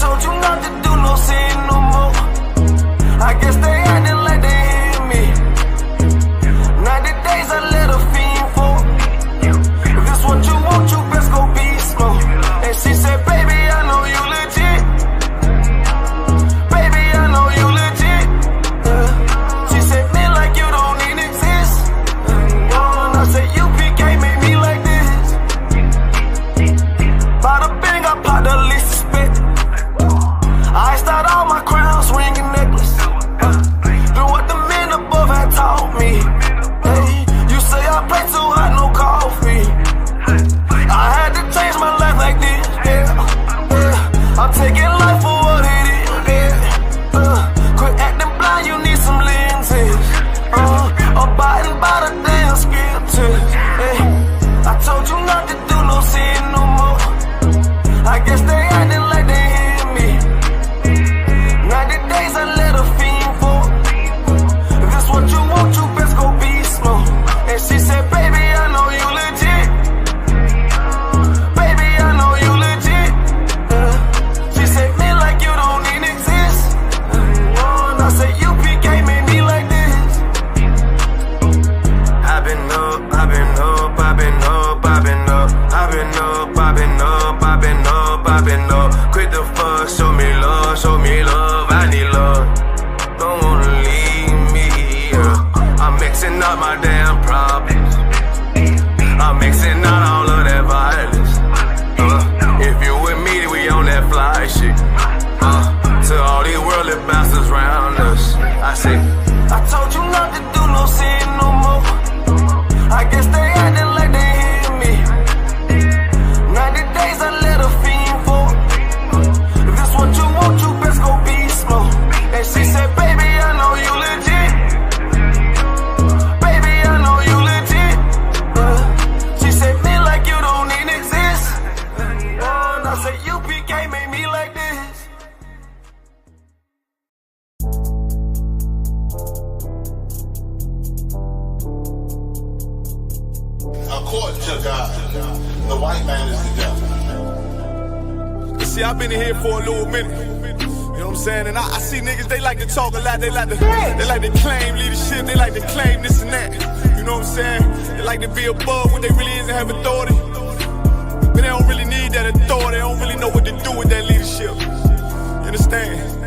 told you not to do no sin no more. I guess they acting like they hear me. 90 days I let a fiend for. If this what you want, you best go be slow. And she said, baby, I know you legit. Baby, I know you legit. She said, me like you don't even exist. And I said, UPK made me like this. Bada bing, I popped the least suspect. I start all my crowns, ring and necklace. Do what the men above had taught me. Hey, you say I play too hot, no coffee. I had to change my life like this, yeah. I'm taking life for what it is, yeah. Quit acting blind, you need some lenses. Abiding by the damn scriptures, hey. I told you not to do no sin no more. I guess they acting like they hear me. 90 days I let a fiend for. If this what you want, you best go be slow. And she said, baby, I know you legit. Baby, I know you legit. She said, me like you don't even exist. And I said, UPK made me like this. I've been up, I've been up, I've been up, I've been up. I've been up, I've been up, I've been up, I've been up. Quit the fuss, show me love, I need love. Don't wanna leave me, yeah. I'm mixing up my damn problems. I'm mixing out all of that violence. If you with me, we on that fly shit. To all these worldly bastards around us, I say, I told you not to do no sin no more. I guess they acting like they hear me. 90 days I let a fiend for. If this what you want, you best go be slow. And she said, baby, I know you legit. Baby, I know you legit. She said, me like you don't even exist. And I said, UPK made me like this. According to God, the white man is the devil. You see, I've been in here for a little minute. You know what I'm saying? And I see niggas, they like to talk a lot. They like to claim leadership. They like to claim this and that. You know what I'm saying? They like to be above what they really is and have authority. But they don't really need that authority. They don't really know what to do with that leadership. You understand?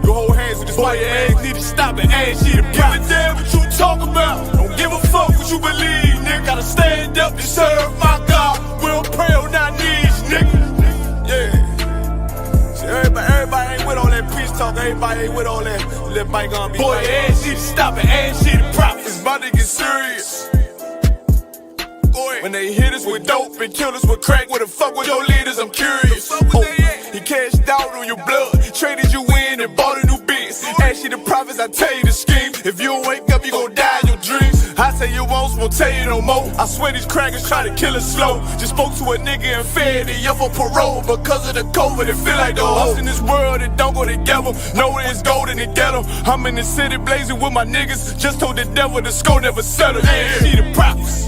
You hold hands with this boy, your ass need to stop and ask you to give a damn what you talk about. Don't give a fuck what you believe, nigga. Gotta stand up and serve my God. We don't pray on our knees, nigga. Yeah. See, everybody ain't with all that peace talk. Everybody ain't with all that. Let bygone be. Boy, your ass need to stop and ask you to profit. It's about to get serious. When they hit us with dope and kill us with crack, where the fuck with your leaders? I'm curious. He cashed out on your blood, traded you in and bought a new biz. Ask you the profits, I tell you the scheme. If you don't wake up, you gon' die in your dreams. I say you won't tell you no more. I swear these crackers try to kill us slow. Just spoke to a nigga and fed the year for parole. Because of the COVID, it feel like the hoes in this world that don't go together. Know it's gold in the ghetto. I'm in the city blazing with my niggas. Just told the devil the score never settle. Yeah, see the profits.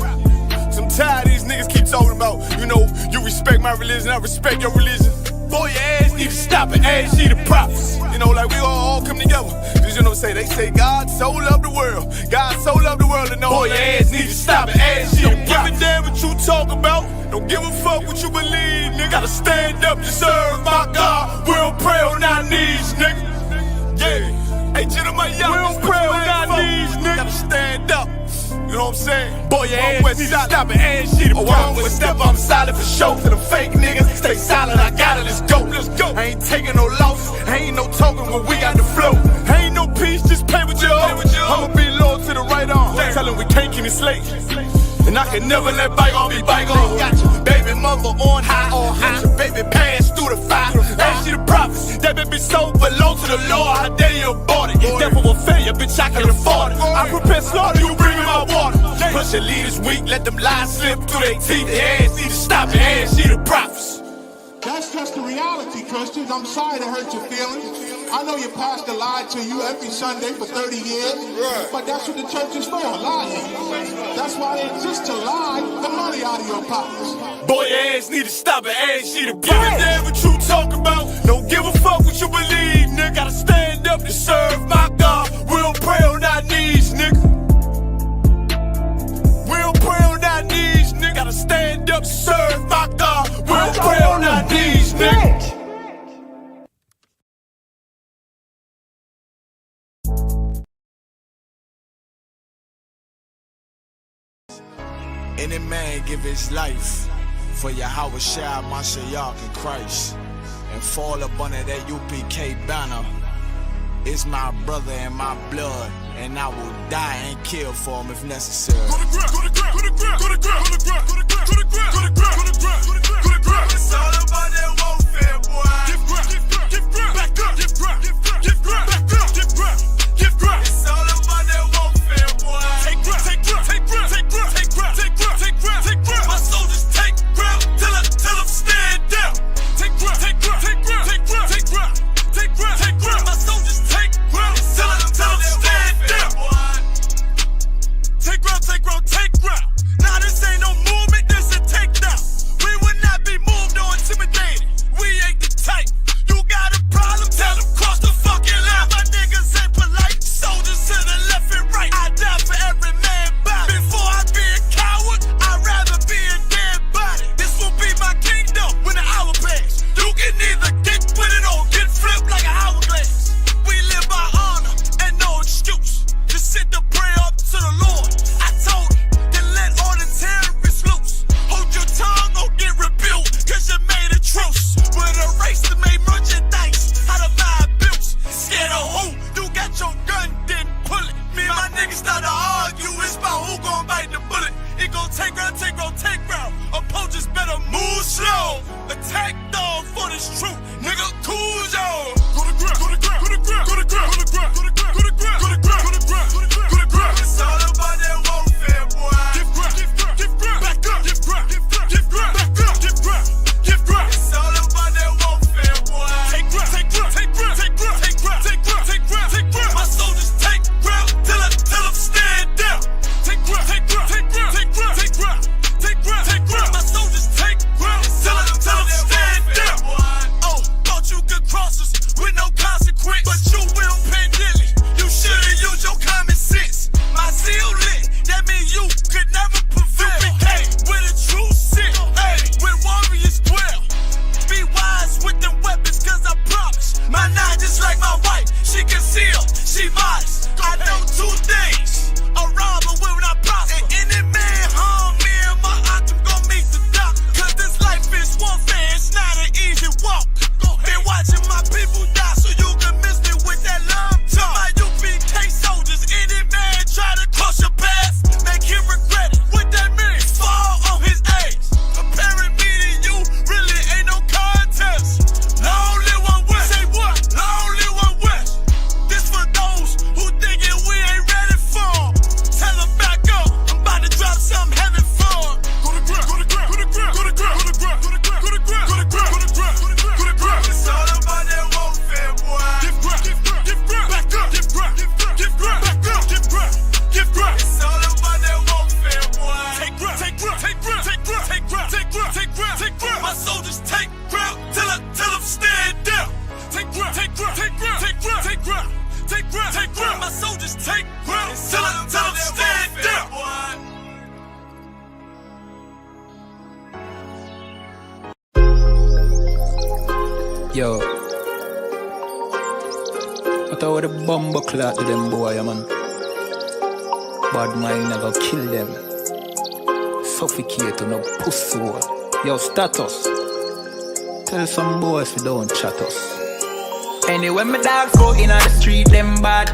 I'm tired of these niggas keep talking about, you know, you respect my religion, I respect your religion. Boy, your ass need to stop and ask you the prophets. You know, like we all come together. Cause you know what I'm saying? They say God so loved the world. God so loved the world and know. Boy, your ass need to stop and ask you the prophets. Don't give a damn what you talk about. Don't give a fuck what you believe, nigga. Gotta stand up to serve my God. We don't pray on our knees, nigga. Yeah. Hey, gentlemen, y'all, we don't pray on our knees, nigga. Gotta stand up. You know what I'm saying? Boy, your ass need to stop and ask you to wrong with a step, I'm solid for show. To the fake niggas, stay silent, I got it, let's go, let's go. I ain't taking no losses, ain't no talking when we got the flow. Ain't no peace, just play with your own. I'ma be loyal to the right arm. Tell him we can't keep it slate. And I can never let bygone be bygone. Got your baby mother on high, got your baby pass through the fire. Ask you the prophets, that baby soul belong to the Lord. How dare you abort it? Devil will failure, bitch, I can afford it. I prepare slaughter, you bring me my water. Plus your leaders weak, let them lies slip through their teeth. Their ass need to stop and ask you the prophets. That's just the reality, Christians. I'm sorry to hurt your feelings. I know your pastor lied to you every Sunday for 30 years, but that's what the church is for, lying. That's why they exist, to lie the money out of your pockets. Boy, your ass need to stop and ask you to give a damn what you talk about. Don't give a fuck what you believe, nigga. Gotta stand up to serve my God. We'll pray on our knees, nigga. We'll pray on our knees, nigga. Gotta stand up to serve my God. We'll pray on our knees, nigga. Any man give his life for Yahweh Shai, Mashiach, and Christ, and fall up under that UPK banner. It's my brother and my blood, and I will die and kill for him if necessary. Go to ground, go to ground, go to ground, go to ground, go to ground, go to ground, go to ground, go to ground, go to ground, go to ground. It's all about that warfare, boy. Give ground, give ground, give ground, back up, give ground, give ground, give ground, back up, give ground, give ground. It's all about that warfare, boy. Take ground, take ground, take ground, take ground, take ground, take ground, take ground, take ground. My soldiers take ground till them stand down. Take ground, take ground, take ground, take ground, take ground, take ground, take ground. My soldiers take ground till them stand down. Take ground, take ground, take ground. Now this ain't no movement, this a takedown. We will not be moved or intimidated. We ain't the type. You got a problem, tell them cross the fucking line. My niggas ain't polite. Soldiers to the left and right. I die for every man body. Before I be a coward, I'd rather be a dead body. This will be my kingdom when the hour pass. You can either get with it or get flipped like an hourglass. We live by honor and no excuse. Just sit the prayer up to the Lord. I told him, then let all the terrorists loose. Hold your tongue or get rebuked, cause you made a truce. With a race that made merchandise out of my abuse. Scared of who? You got your gun, then pull it. Me and my niggas start to argue, it's about who gon' bite the bullet. It gon' take round, take round, take round. Opponents better move slow. Attack dog for this truth, nigga, cool zone. Go to ground, go to ground, go to ground, go to ground, go to ground, go to ground, go to ground, go to ground, go to ground, go to ground. It's all about that warfare, boy. Give ground, give ground, give ground, back up, give ground, give ground, give ground, back up, give ground, give ground. It's all about that warfare, boy. Take ground, take ground, take ground, take ground, take ground, take ground, take ground, take ground. My soldiers take ground till them stand down. Take ground, take ground, take ground, take ground, take ground, take ground, take ground. My soldiers take ground till them stand down. Oh, thought you could cross us with no consequence, but you will pay dearly. You should've used your common sense. My zeal lit, that means you could never prevail. Hey, where the truth sit, hey, where warriors dwell. Be wise with them weapons, cause I promise. My nine just like my wife, she concealed, she modest. I know two things, a robber will not prosper. And any man harm me and my aunt gon' meet the doctor. Cause this life is warfare, it's not an easy walk. Been watching my people die so you can miss me with that love talk. My UPK soldiers, any man try to cross your path, make him regret it. What that mean? Fall on his ass. Comparing me to you really ain't no contest. Long live one West. Say what? Long live one West. This for those who thinking we ain't ready for. Tell them back up, I'm about to drop something heavy for. Go to ground, go to ground, go to ground, go to ground, go to ground, go to ground, go to ground, go to ground, go to ground, go to ground. It's all about that warfare, boy. Give ground, give ground, give ground, back up, give ground, give ground, give ground, back up, give ground, give ground. It's all about that warfare, boy. Take ground, take ground, take ground, take ground, take ground, take ground, take ground, take ground. My soldiers take ground till them stand down. Take ground, take ground, take ground, take ground, take ground, take ground, take ground. My soldiers take ground till them stand down. Yo, I thought the bomber clock to them boy, man. Bad mind never kill them. Suffocate to no pussy. Yo, status. Tell some boys we don't chat us. Anyway, my dogs go in on the street, them bad.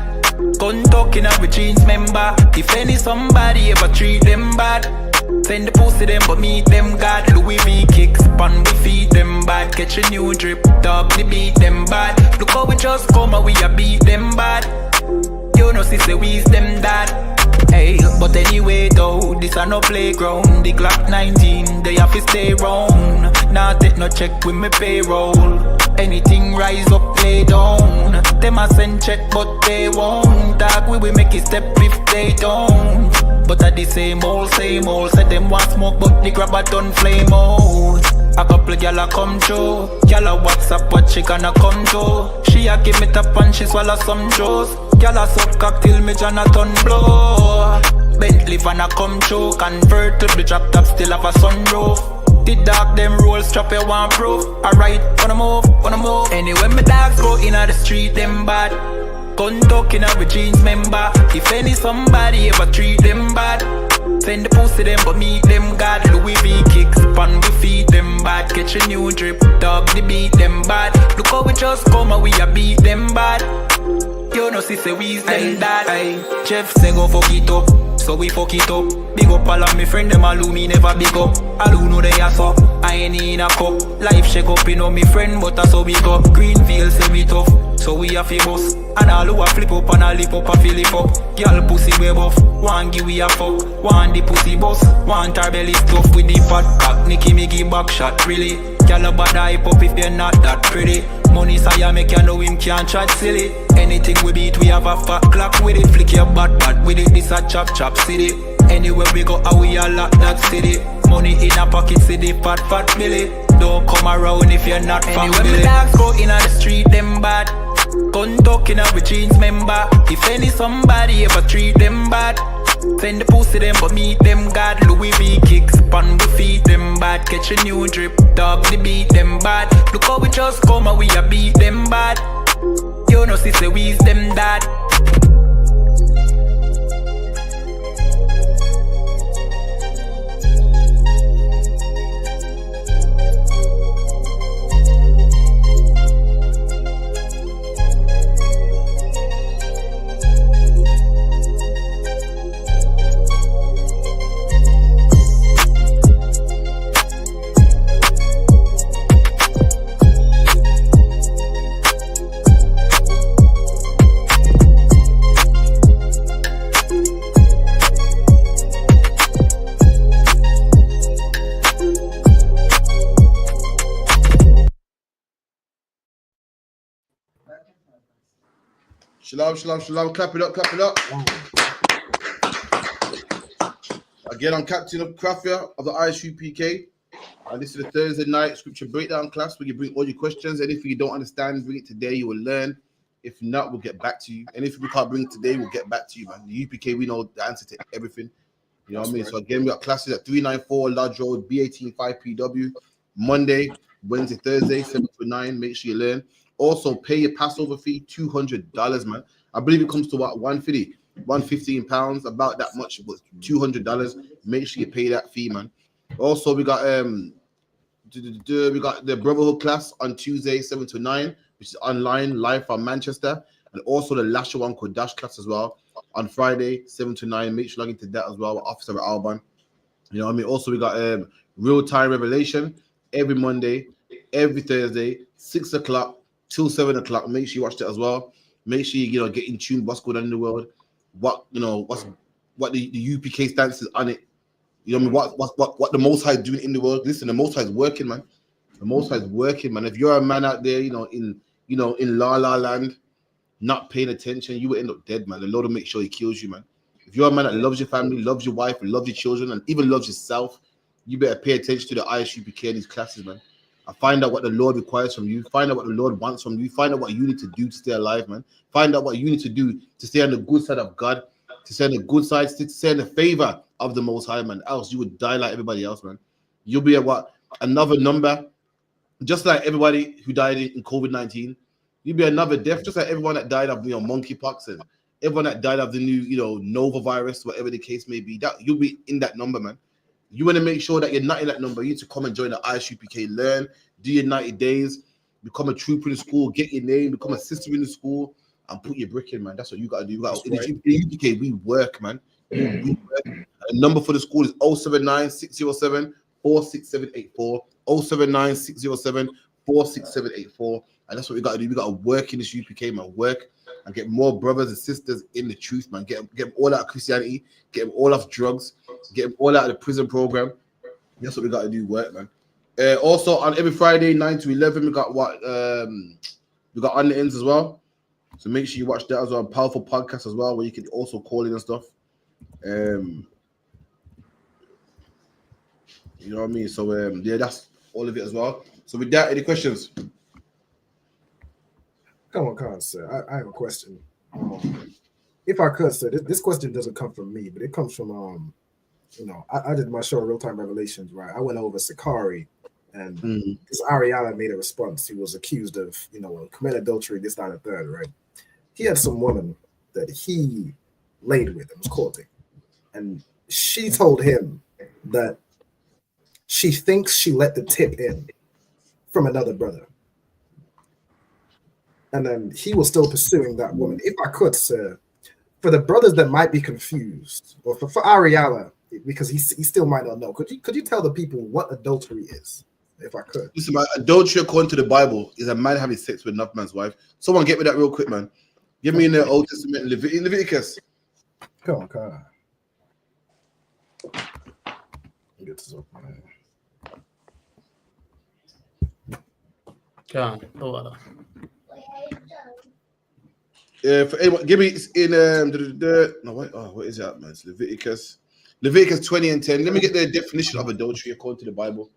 Gun talking up with jeans member. If any somebody ever treat them bad, send the pussy them but meet them God. Louis V kicks pan we feed them bad. Catch a new drip, dog we beat them bad. Look how we just come and we a beat them bad. You know sister we is them dad. Hey, but anyway though, this a no playground. The Glock 19, they have to stay round. Nah take no check with me payroll. Anything rise up, lay down. Them a send check, but they won't. Dog, we will make it step if they don't. But at the same old, said them want smoke, but the grab a done flame out. A couple gyal a come through. Gyal a WhatsApp what she gonna come to. She a give me tap and she swallow some juice. Gyal a suck cock till me Jonathan blow. Bentley van a come through. Convertible drop top still have a sunroof. The dog them roll strap you want proof. Alright, wanna move. Anyway my dogs go in the street them bad. Gun talking out with jeans member. If any somebody ever treat them bad, send the pussy them but meet them God. Louis V kicks pan we feed them bad. Catch a new drip, dog the beat them bad. Look how we just come and we a beat them bad. You know see say we's them that. Jeff say go fuck it up, so we fuck it up. Big up all of me friend them all who me never big up. All who know they are so, I ain't in a cup. Life shake up, you know me friend but that's how we go. Greenfield say we tough, so we a famous. And all who a flip up and a lip up and fill it up. Girl pussy way buff, one give we a fuck. One the pussy boss, one her belly stuff with the fat cock. Nicky me give back shot really. Girl a bad hype up if you're not that pretty. Money say make you know him can't chat silly. Anything we beat we have a fat clock with it. Flick your bad with it, this a chop city. Anywhere we go how we a lock that city. Money in a pocket city, fat Billy. Don't come around if you're not family. Anyway, my dogs go in the street, them bad. Gun talking out with jeans member. If any somebody ever treat them bad, send the pussy them but meet them God. Louis V kicks pan we feed them bad. Catch a new drip, dog the beat them bad. Look how we just come and we a beat them bad. You know see say we's them that. Shalom. Clap it up. Again, I'm Captain of Crafia of the ISUPK. And this is the Thursday night scripture breakdown class where you bring all your questions. Anything you don't understand, bring it today. You will learn. If not, we'll get back to you. And if we can't bring it today, we'll get back to you, man. The UPK, we know the answer to everything. You know what I mean? So again, we got classes at 394 Lodge Road, B18 5PW, Monday, Wednesday, Thursday, 7 to 9. Make sure you learn. Also, pay your Passover fee, $200, man. I believe it comes to what, £115, about that much, but $200. Make sure you pay that fee, man. Also, we got the Brotherhood class on Tuesday, 7 to 9, which is online, live from Manchester, and also the Lasher One Kodash class as well on Friday, 7 to 9. Make sure you log into that as well with Officer Alban. You know what I mean? Also, we got Real Time Revelation every Monday, every Thursday, 6 o'clock till 7 o'clock. Make sure you watch that as well. Make sure you get in tune what's going on in the world, what the UPK stance is on it. You know what I mean? What the Most High is doing in the world. Listen, the Most High is working, man. The Most High is working, man. If you're a man out there, in La La Land, not paying attention, you will end up dead, man. The Lord will make sure He kills you, man. If you're a man that loves your family, loves your wife, loves your children, and even loves yourself, you better pay attention to the ISUPK and these classes, man. And find out what the Lord requires from you. Find out what the Lord wants from you. Find out what you need to do to stay alive, man. Find out what you need to do to stay on the good side of God, to stay on the good side, to stay in the favor of the Most High, man. Else you would die like everybody else, man. You'll be at another number, just like everybody who died in COVID-19. You'll be another death, just like everyone that died of monkeypox and everyone that died of the new Nova virus, whatever the case may be. That you'll be in that number, man. You want to make sure that you're not in that number. You need to come and join the ISUPK, learn, do your 90 days, become a trooper in the school, get your name, become a sister in the school, and put your brick in, man. That's what you got to do. In the UPK, we work, man. We work. The number for the school is 079 607 46784. 079 607 46784. And that's what we got to do. We got to work in this UPK, man. Work and get more brothers and sisters in the truth, man. Get them all out of Christianity, get them all off drugs, get them all out of the prison program. That's what we got to do, work, man. Also on every Friday 9 to 11 we got On the Ends as well. So make sure you watch that as well. A powerful podcast as well where you can also call in and stuff. You know what I mean? So yeah, that's all of it as well. So with that, any questions? Come on, sir. I have a question. If I could, sir, this question doesn't come from me, but it comes from I did my show Real Time Revelations, right? I went over Sakari, and this Ariana made a response. He was accused of committing adultery, this, that, and the third, right? He had some woman that he laid with and was courting, and she told him that she thinks she let the tip in from another brother. And then he was still pursuing that woman. If I could, sir, for the brothers that might be confused, or for Ariala, because he still might not know, could you tell the people what adultery is, if I could? Listen, man, adultery according to the Bible is a man having sex with another man's wife. Someone get me that real quick, man. Give me in the Old Testament, in Leviticus. Come on. Get this up, man. Come on. For anyone, give me in no wait, what is that, man? It's Leviticus 20 and 10. Let me get the definition of adultery according to the Bible.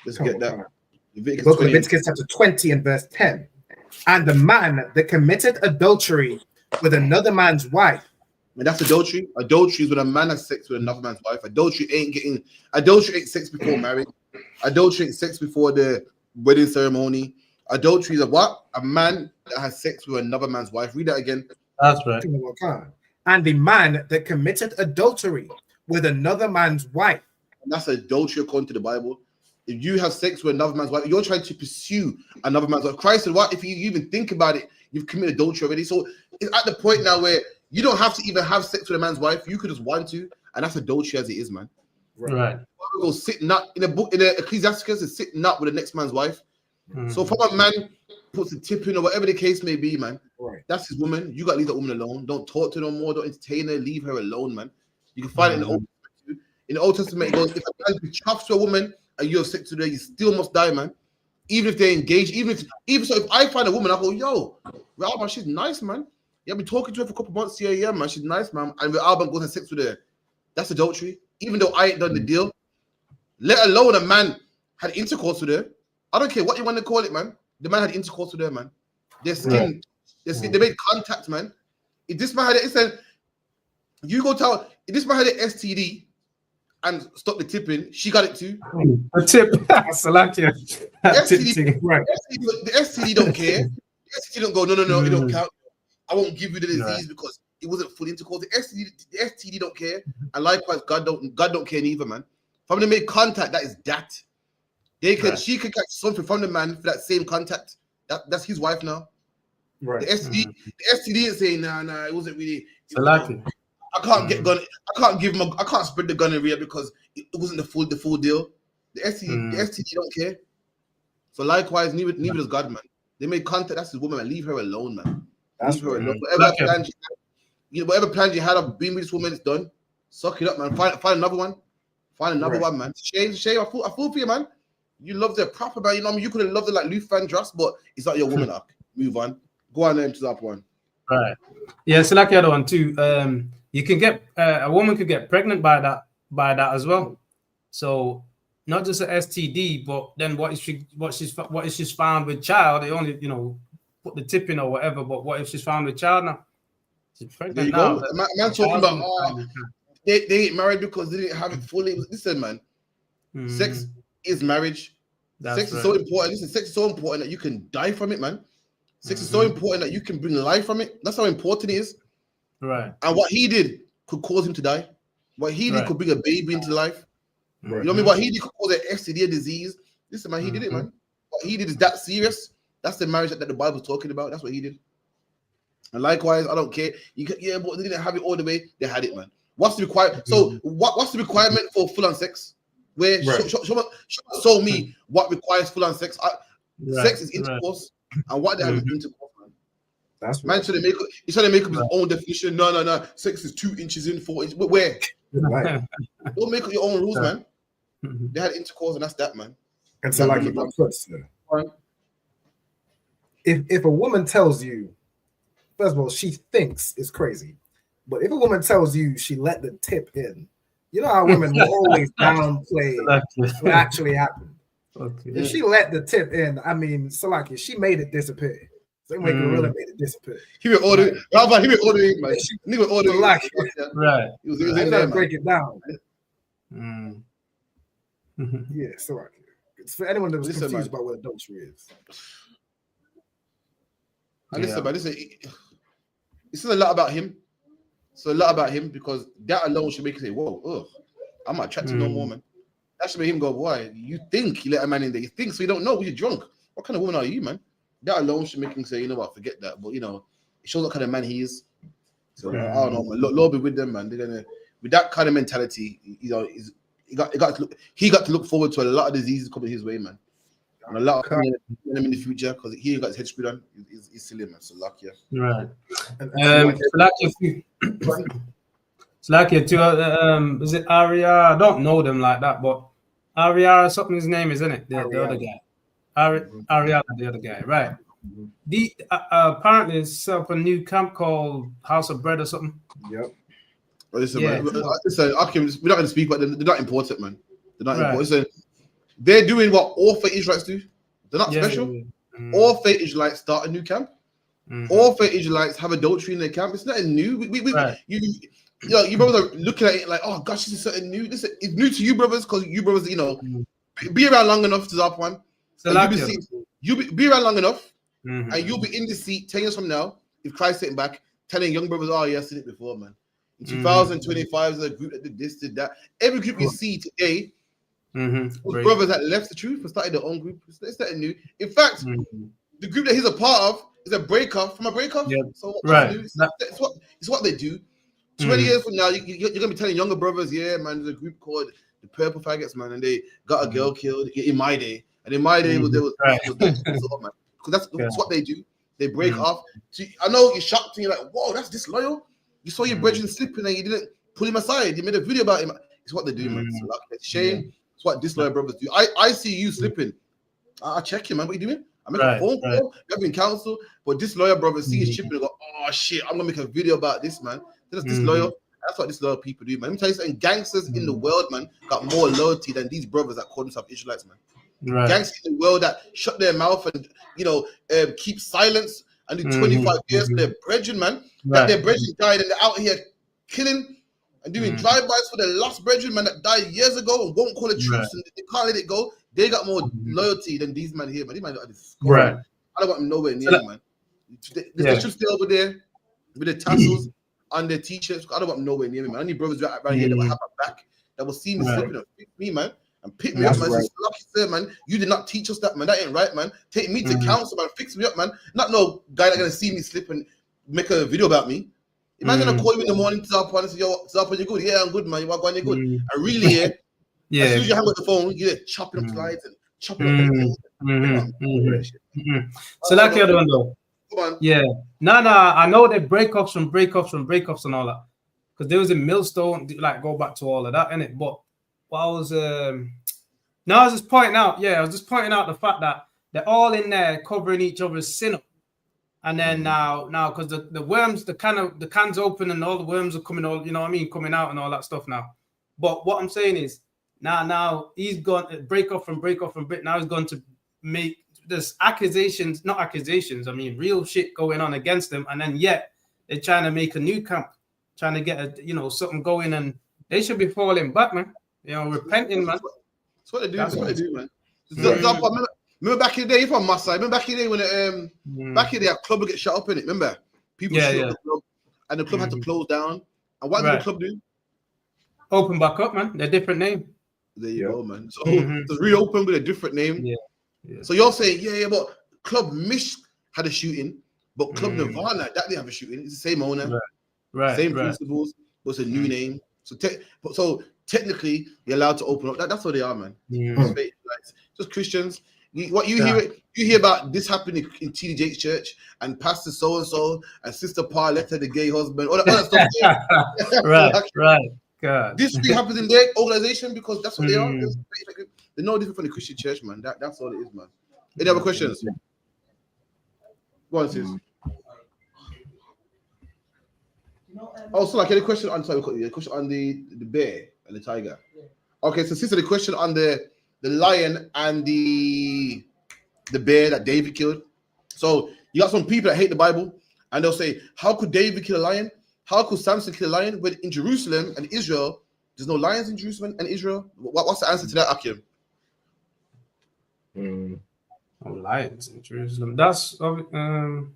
Let's get that. Leviticus chapter 20 and verse 10. And the man that committed adultery with another man's wife. And that's adultery. Adultery is when a man has sex with another man's wife. Adultery ain't sex before marriage. Adultery ain't sex before the wedding ceremony. Adultery is a what? A man that has sex with another man's wife. Read that again. That's right. And the man that committed adultery with another man's wife. And that's adultery according to the Bible. If you have sex with another man's wife, you're trying to pursue another man's wife. Christ said, what? If you even think about it, you've committed adultery already. So it's at the point now where you don't have to even have sex with a man's wife. You could just want to, and that's adultery as it is, man. Right. Go sit nut in the Ecclesiasticus is sitting nut with the next man's wife. So if a man puts a tip in or whatever the case may be, man, that's his woman. You got to leave that woman alone. Don't talk to her no more. Don't entertain her. Leave her alone, man. You can find it in the Old Testament too. In the Old Testament, it goes, if a man chuffs to a woman and you have sex with her, you still must die, man. Even if they're engaged, even so, if I find a woman, I go, yo, Alban, she's nice, man. Yeah, I've been talking to her for a couple months here, yeah, man. She's nice, man. And Alban goes and sex with her. That's adultery. Even though I ain't done the deal, let alone a man had intercourse with her. I don't care what you want to call it, man. The man had intercourse with her, man. Their skin, they made contact, man. If this man had it, said, you go tell, if this man had an STD and stop the tipping, she got it too. A tip. Salakia. The STD don't care. The STD don't go, no, it don't count. I won't give you the disease because it wasn't full intercourse. The STD don't care. And likewise, God don't care neither, man. If they made contact, that is that. She could catch something from the man for that same contact. That's his wife now. Right. The STD is saying, nah, it wasn't really. I can't get gun. I can't spread the gonorrhea because it wasn't the full deal. The STD don't care. So likewise, neither does God, man. They made contact. That's his woman, man. Leave her alone, man. Leave her alone. Whatever plans you had of being with this woman, it's done. Suck it up, man. Find another one. Find another one, man. Shame. I feel for you, man. You loved her proper, man. You know what I mean? You could have loved her like Luther Vandross, but it's not your woman. Move on. Go on then to that one. Right. Yeah, so like the other one too. You can get a woman could get pregnant by that as well. So not just an STD, but then what if she's found with child? They only put the tip in or whatever. But what if she's found with child now? She's pregnant now. Man talking about they ain't married because they didn't have it fully. Listen, man. Sex is marriage. Sex is so important. Listen, sex is so important that you can die from it, man. Sex is so important that you can bring life from it. That's how important it is. Right. And what he did could cause him to die. What he did could bring a baby into life. Right. You know what I mean? What he did could cause an STD disease. Listen, man, he did it, man. What he did is that serious. That's the marriage that the Bible's talking about. That's what he did. And likewise, I don't care. But they didn't have it all the way. They had it, man. What's the requirement? So what's the requirement for full-on sex? Where show me what requires full-on sex. Sex is intercourse, and what they have is intercourse, man. That's man. He's trying to make up his own definition. No. Sex is 2 inches in, 4 inches. But where? right. Don't make up your own rules, man. They had intercourse, and that's that, man. And so, like, if a woman tells you, first of all, she thinks it's crazy, but if a woman tells you she let the tip in, you know how women will always downplay what actually happened. Okay. If she let the tip in, I mean, Salaki, she made it disappear. Same way Gorilla made it disappear. He been ordering. How about he been ordering? Like, he been ordering. Salaki. Right. He was in I there, gotta man. break it down. Yeah, Salaki. It's for anyone that was Listen, confused man. about what adultery is. And listen, man, listen. It's a lot about him. It's a lot about him because that alone should make you say, "Whoa, ugh, I'm not attracted no more, man." That should make him go, "Boy, you think you let a man in there? You think so? You don't know? You're drunk. What kind of woman are you, man?" That alone should make him say, "You know what? Forget that." But you know, it shows what kind of man he is. So I don't know, man. Lord be with them, man. They're gonna with that kind of mentality. You know, he got to look forward to a lot of diseases coming his way, man. And a lot of them in the future because he got his head screwed on. He's silly, man. So lucky, yeah. Right. Slakia too. Is it Aria? I don't know them like that, but Aria something his name is, isn't it? The other guy. Aria, the other guy, right? The apparently it's set up a new camp called House of Bread or something. Yep. Well, listen, man. Listen, we're not going to speak about them. They're not important, man. They're not important. So they're doing what all faith Israelites do. They're not special. All faith Israelites start a new camp. All faith Israelites have adultery in their camp. It's nothing new. You brothers are looking at it like, oh gosh, this is something new. This is new to you, brothers, because you brothers, you know, be around long enough to that one. You'll be around long enough, and you'll be in the seat 10 years from now, if Christ sitting back, telling young brothers, oh yeah, I've seen it before, man. In 2025, there's a group that did this, did that. Every group you see today was brothers that left the truth and started their own group. It's nothing new. In fact, the group that he's a part of is a breaker from a breaker. Yep. So it's what they do. 20 years from now, you're gonna be telling younger brothers, yeah, man, there's a group called the Purple Faggots, man, and they got a girl killed in my day. And in my day, because that's what they do. They break off. So I know you're shocked and you're like, whoa, that's disloyal. You saw your brethren slipping and you didn't pull him aside. You made a video about him. It's what they do, man. So it's shame. It's what disloyal brothers do. I see you slipping. I check you, man. What are you doing? I make a phone call. You have been counsel, but disloyal brothers see his chipping and go, oh shit, I'm gonna make a video about this, man. That's disloyal. That's what disloyal people do, man. Let me tell you something. Gangsters in the world, man, got more loyalty than these brothers that call themselves Israelites, man. Gangsters in the world that shut their mouth and keep silence and do 25 years for their brethren, man. That their brethren died and they're out here killing and doing drive-bys for their lost brethren, man, that died years ago and won't call it truce and they can't let it go. They got more loyalty than these men here, man. These men are disgusting. I don't want them nowhere near them, man. They should stay over there with the tassels on their t-shirts. I don't want them nowhere near me, man. I need brothers right here that will have my back, that will see me slipping and pick me, man. And pick me up, man. Lucky sir, man. You did not teach us that, man. That ain't right, man. Take me to counsel, man. Fix me up, man. Not no guy that's gonna see me slip and make a video about me. Imagine I call you in the morning to Zappa and say, yo, Zappa, you good? Yeah, I'm good, man. You are going, you're good. And really, as soon as you hang up the phone, you're chopping up slides and chopping up So like the other one though. Yeah. No, I know they breakups and all that. Because there was a millstone, like go back to all of that, innit? But I was just pointing out, the fact that they're all in there covering each other's sin up. And then now, because the worms, the can's open and all the worms are coming coming out and all that stuff now. But what I'm saying is, now he's gone to break off from bit. Now he's going to make there's not accusations. I mean, real shit going on against them. And then yet they're trying to make a new camp, trying to get something going, and they should be falling back, man. Repenting, man. That's what they do. That's what they do, man. Remember back in the day, if I'm my side, remember back in the day when back in the day, a club would get shut up in it. Remember, people shut up the club, and the club had to close down. And what did the club do? Open back up, man. They're different name. There you go, man. So to reopen with a different name. Yeah. So you're saying, but Club Mish had a shooting, but Club Nirvana that didn't have a shooting. It's the same owner, same principles, but it's a new name. So technically, you're allowed to open up. That's what they are, man. Just Christians. You hear about this happening in TD Jake's church and Pastor so and so and Sister Parletta, the gay husband, all that stuff. right. God. This thing happens in their organization because that's what they are. They're no different from the Christian church, man. That's all it is, man. Any other questions? Go on, sis. Oh, so like any question on the question on the bear and the tiger. Okay, so sister, the question on the lion and the bear that David killed. So you got some people that hate the Bible and they'll say, how could David kill a lion? How could Samson kill a lion? When in Jerusalem and Israel, there's no lions in Jerusalem and Israel. What's the answer to that, Akim? No lions in Jerusalem. That's no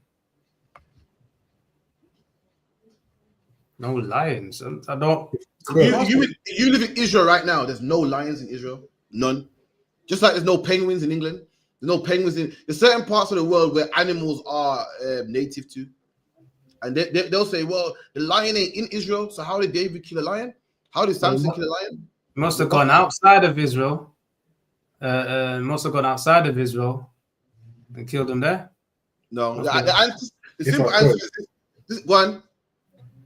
lions. I don't. You live in Israel right now. There's no lions in Israel. None. Just like there's no penguins in England. There's no penguins in. There's certain parts of the world where animals are native to, and they'll say, "Well, the lion ain't in Israel. So how did David kill a lion? How did Samson kill a lion?" Must have gone outside of Israel. Must have gone outside of Israel and killed them there. No, the simple answer is this one.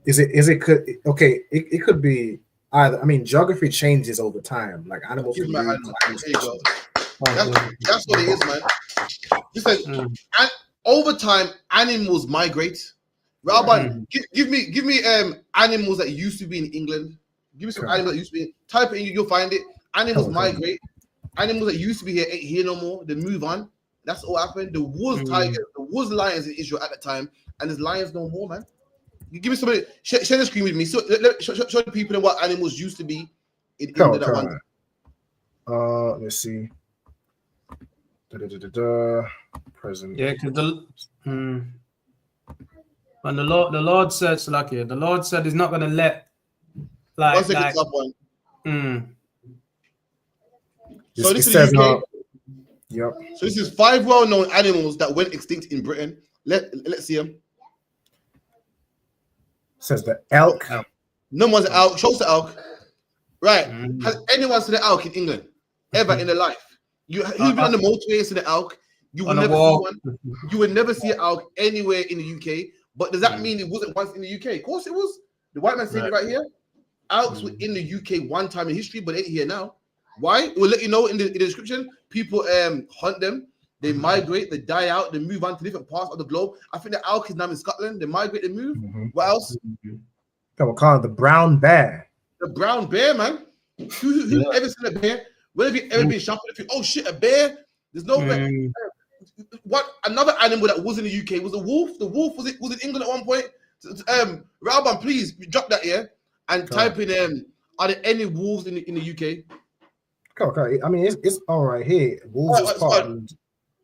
It could be either. I mean, geography changes over time. Like animals. There you go. That's what it is, man. Listen, and over time, animals migrate. Rabban, give me animals that used to be in England. Give me some animals that used to be. Type it in, you'll find it. Animals migrate. Animals that used to be here ain't here no more. They move on. That's all happened. There was tigers, there was lions in Israel at the time, and there's lions no more, man. You give me somebody, share the screen with me. So show the people what animals used to be in England at one time. Let's see. Present. Yeah, because when the Lord said, Salakia, the Lord said He's not going to let one second, top one. So this is UK. Yep. So this is 5 well-known animals that went extinct in Britain. Let's see them. Says the elk. No one's an elk. Shows the elk. Right. Has anyone seen an elk in England ever in their life? Who's been on the motorway seen an elk? You will never see one. You will never see an elk anywhere in the UK. But does that mean it wasn't once in the UK? Of course it was. The white man saying it right here. Elks were in the UK one time in history, but ain't here now. Why? It will let you know in the description. People hunt them. They migrate, they die out, they move on to different parts of the globe. I think the elk is now in Scotland. They migrate, they move. What else? We'll call it the brown bear. The brown bear, man. Who's ever seen a bear? When have you ever been shopping? Oh shit, a bear? There's no bear. What another animal that was in the UK was a wolf. The wolf was in England at one point. Ralban, please drop that here and type in are there any wolves in the UK? Okay. I mean it's all right here. Wolves is part of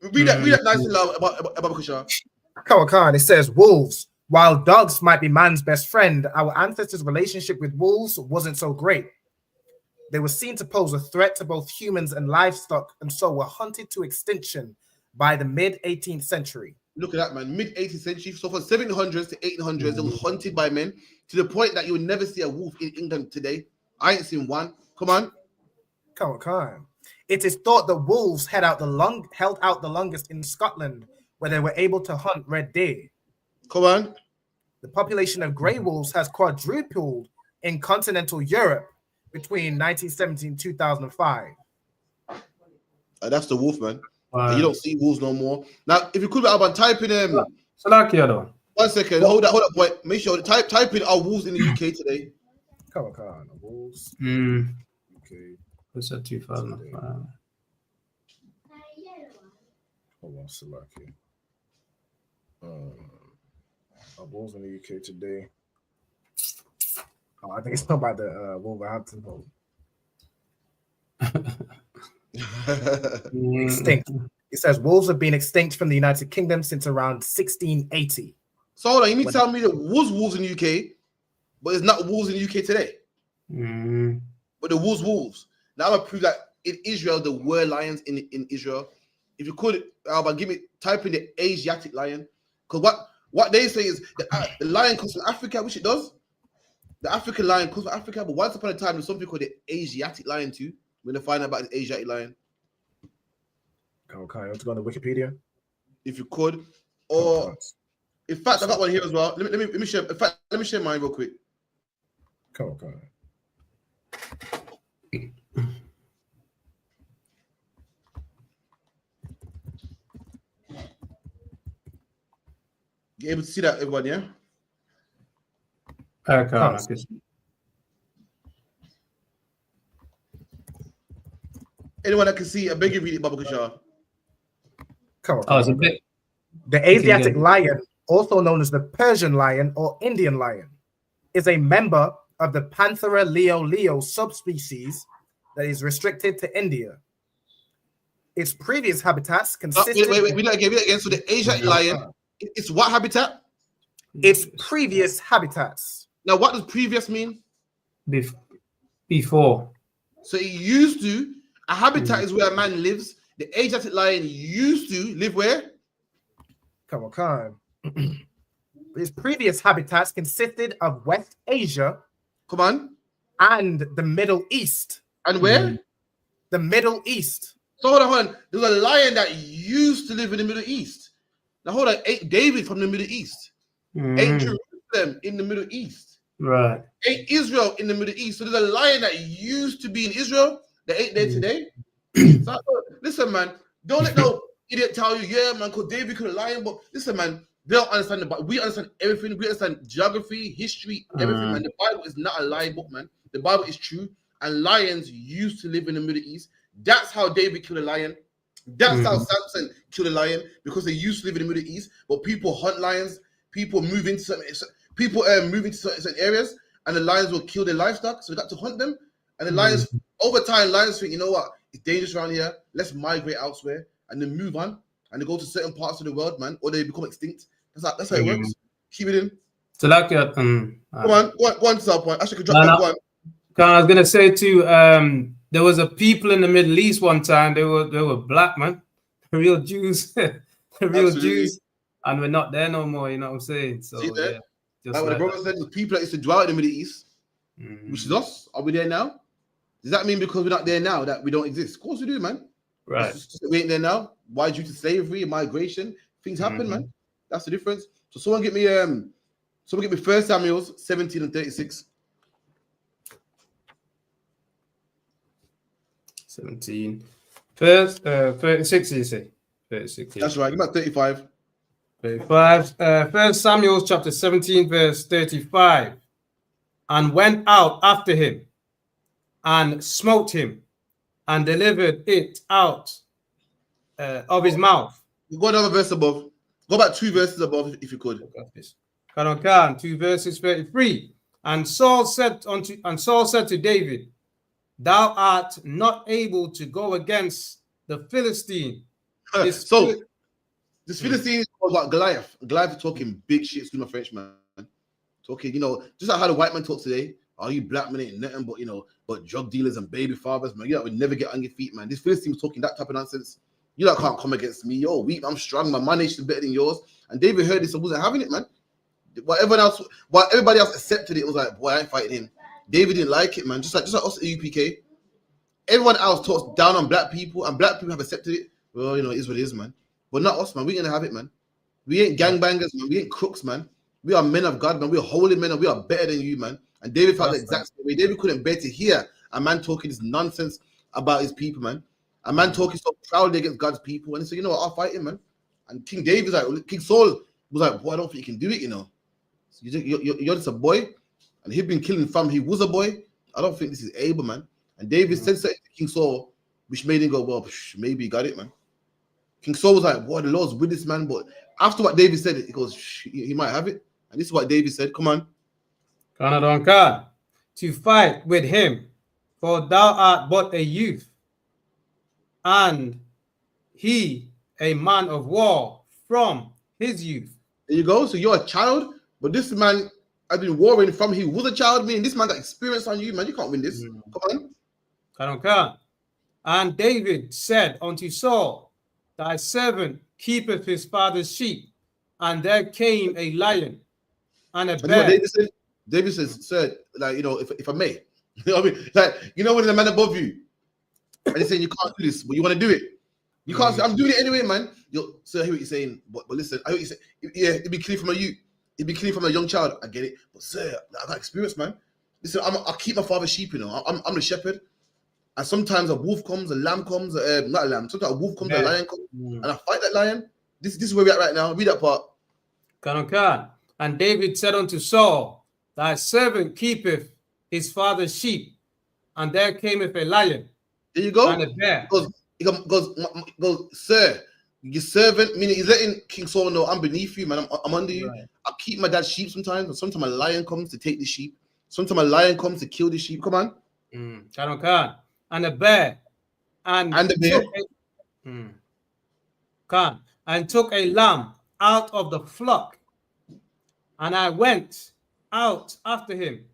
Read that nice and loud about Kushar. Come on. It says wolves. While dogs might be man's best friend, our ancestors' relationship with wolves wasn't so great. They were seen to pose a threat to both humans and livestock, and so were hunted to extinction by the mid-18th century. Look at that, man. Mid-18th century. So from 700s to 1800s, they were hunted by men to the point that you would never see a wolf in England today. I ain't seen one. Come on. It is thought that wolves held out the longest in Scotland, where they were able to hunt red deer. Come on. The population of grey wolves has quadrupled in continental Europe between 1970 and 2005. That's the wolf, man. You don't see wolves no more. Now, if you could, Alban, type in Salakia though. 1 second. Hold up, boy. Make sure type in our wolves in the UK today. Come on, wolves. Okay. What's that? 2005. Hold on, Salakia. Wolves in the UK today. I think it's talking about the Wolverhampton vote. Extinct. It says wolves have been extinct from the United Kingdom since around 1680. So hold on, you mean to tell me there was wolves in the UK, but it's not wolves in the UK today? But there was wolves. Now I'm gonna prove that in Israel there were lions in Israel. If you could, Alba, type in the Asiatic lion, because what they say is the lion comes from Africa, which it does. The African lion comes from Africa, but once upon a time there's something called the Asiatic lion too. We're gonna find out about the Asiatic lion. Okay, let's go on Wikipedia. If you could, or in fact, I got one here as well. Let me share. In fact, let me share mine real quick. Okay. You able to see that, everyone? Yeah. I can't. Anyone that can see, I beg you read it, Baba Kushar. Come on, Oh, it's a bit. The Asiatic lion, also known as the Persian lion or Indian lion, is a member of the Panthera leo subspecies that is restricted to India. Its previous habitats consisted... Wait, read that again. So the Asiatic lion, it's what habitat? Its previous habitats. Now, what does previous mean? Before. So it used to, a habitat is where a man lives. The Asiatic lion used to live where? Come on. Its previous habitats consisted of West Asia. Come on. And the Middle East. And where? The Middle East. So hold on. There's a lion that used to live in the Middle East. Now hold on. Ain't David from the Middle East? Ain't Jerusalem in the Middle East? Right. Ain't Israel in the Middle East? So there's a lion that used to be in Israel that ain't there today. So, listen, man. Don't let no idiot tell you, yeah, man, because David could have lion. But listen, man, they don't understand about. We understand everything. We understand geography, history, everything, man. The Bible is not a lie book, man. The Bible is true. And lions used to live in the Middle East. That's how David killed a lion. That's how Samson killed a lion, because they used to live in the Middle East. But people hunt lions. People move into certain areas, and the lions will kill their livestock. So they got to hunt them. And the lions, over time, lions think, you know what? It's dangerous around here. Let's migrate elsewhere, and then move on, and they go to certain parts of the world, man, or they become extinct. That's how it works. Keep it in. So like go on to that point. Actually, could drop that one. I was gonna say too. There was a people in the Middle East one time. They were black, man, the real Jews, the real Jews, and we're not there no more. You know what I'm saying? So yeah. Like what the brother said, the people that used to dwell in the Middle East, which is us. Are we there now? Does that mean because we're not there now that we don't exist? Of course we do, man. Right. We ain't there now. Why? Due to slavery and migration, things happen, man. That's the difference. So someone get me 1 Samuel 17 and 36. 17. First, 36, you say? 36. Yeah. That's right. Give me 35. 35. 1 Samuel chapter 17, verse 35. And went out after him, and smote him, and delivered it out of his mouth. Go another verse above. Go back 2 verses above, if you could. 2 verses 33. And Saul said to David, thou art not able to go against the Philistine. This Philistine was like Goliath. Goliath talking big shit, excuse my French, man. Talking, just like how the white man talks today. Oh, you black men ain't nothing but drug dealers and baby fathers, man. You would never get on your feet, man. This Philistine was talking that type of nonsense. You can't come against me. You're weak. I'm strong. My nation is better than yours. And David heard this and wasn't having it, man. While everybody else accepted it, was like, boy, I ain't fighting him. David didn't like it, man. Just like us at ISUPK. Everyone else talks down on black people, and black people have accepted it. Well, it is what it is, man. But not us, man. We're gonna have it, man. We ain't gangbangers, man. We ain't crooks, man. We are men of God, man. We are holy men, and we are better than you, man. And David felt the exact same way. David couldn't bear to hear a man talking this nonsense about his people, man. A man talking so proudly against God's people. And he said, you know what, I'll fight him, man. And King Saul was like, boy, I don't think you can do it, So you're just a boy. And he'd been killing fam. He was a boy. I don't think this is able, man. And David said something to King Saul, which made him go, well, maybe he got it, man. King Saul was like, boy, the Lord's with this man. But after what David said, he goes, he might have it. And this is what David said. Come on. To fight with him, for thou art but a youth, and he a man of war from his youth. There you go. So you're a child, but this man has been warring from he was a child. Meaning this man got experience on you, man. You can't win this. Come on. And David said unto Saul, thy servant keepeth his father's sheep, and there came a lion and a bear. David says, sir, like, if I may, what I mean? Like, when there's a man above you, and he's saying you can't do this, but you want to do it. You can't say, I'm doing it anyway, man. Sir, I hear what you're saying, but listen, I hear what you're saying. Yeah, it'd be clean from a youth. It'd be clean from a young child. I get it. But sir, I've got experience, man. Listen, I keep my father's sheep, I'm the shepherd. And sometimes a wolf comes, a lamb comes, not a lamb. Sometimes a wolf comes, a lion comes, and I fight that lion. This is where we're at right now. Read that part. Khan. And David said unto Saul, thy servant keepeth his father's sheep, and there cameth a lion There you go. and a bear. Goes, sir, your servant, meaning he's letting King Saul know, I'm beneath you, man. I'm under you. Right. I keep my dad's sheep sometimes, and sometimes a lion comes to take the sheep. Sometimes a lion comes to kill the sheep. Come on. Khan. And a bear. And the bear. Khan. And took a lamb out of the flock. And I went out after him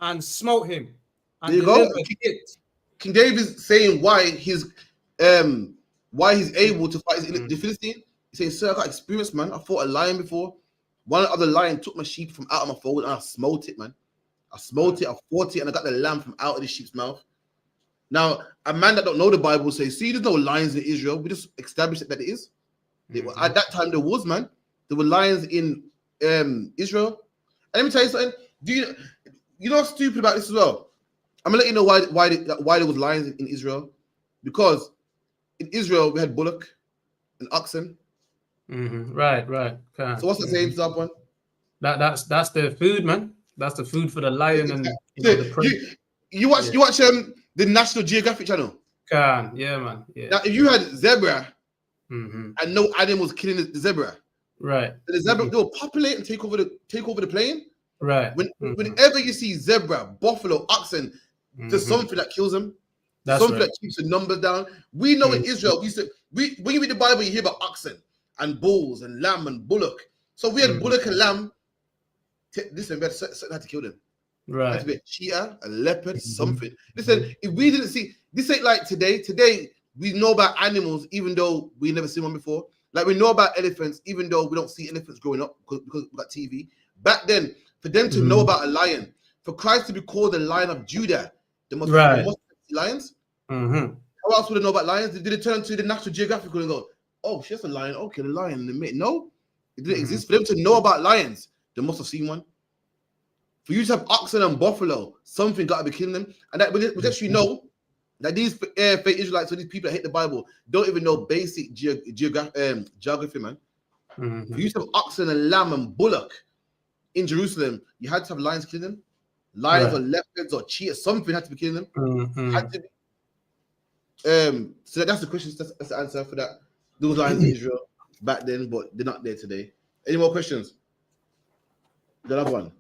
and smote him. And there you go. it. King David's saying why he's able to fight the Philistine. He's saying, sir, I got experience, man. I fought a lion before. One other lion took my sheep from out of my fold and I smote it, man. I smote it, I fought it, and I got the lamb from out of the sheep's mouth. Now, a man that don't know the Bible says, see, there's no lions in Israel. We just established that it is. At that time, there was, man. There were lions in Israel. And let me tell you something. You know what's stupid about this as well? I'm gonna let you know why there was lions in Israel. Because in Israel we had bullock and oxen. Right. So what's the same stuff one? That's the food, man. That's the food for the lion and the prey. You watch the National Geographic channel. Yeah, man. Yeah. Now, if you had zebra and no animals killing the zebra, right? The zebra they will populate and take over the plane. Right. Whenever you see zebra, buffalo, oxen, there's something that kills them. Something that keeps the numbers down. We know in Israel, when you read the Bible, you hear about oxen and bulls and lamb and bullock. So we had bullock and lamb. Listen, we had to kill them. Right. Had to be a cheetah, a leopard, something. Listen, if we didn't see, this ain't like today. Today, we know about animals, even though we never seen one before. Like we know about elephants, even though we don't see elephants growing up because we got TV. Back then, for them to know about a lion, for Christ to be called the Lion of Judah, they must see lions. How else would they know about lions? Did it turn to the National Geographic and go, oh, she's a lion. Okay, the lion. No, it didn't exist. For them to know about lions, they must have seen one. For you to have oxen and buffalo, something got to be killing them. And that would actually know that these fake Israelites, or these people that hate the Bible, don't even know basic geography, man. For you to have oxen and lamb and bullock in Jerusalem, you had to have lions killing them. Lions or leopards or cheetahs, something had to be killing them. Had to be. So that's the question. That's the answer for that. There was lions in Israel back then, but they're not there today. Any more questions? Do you have one?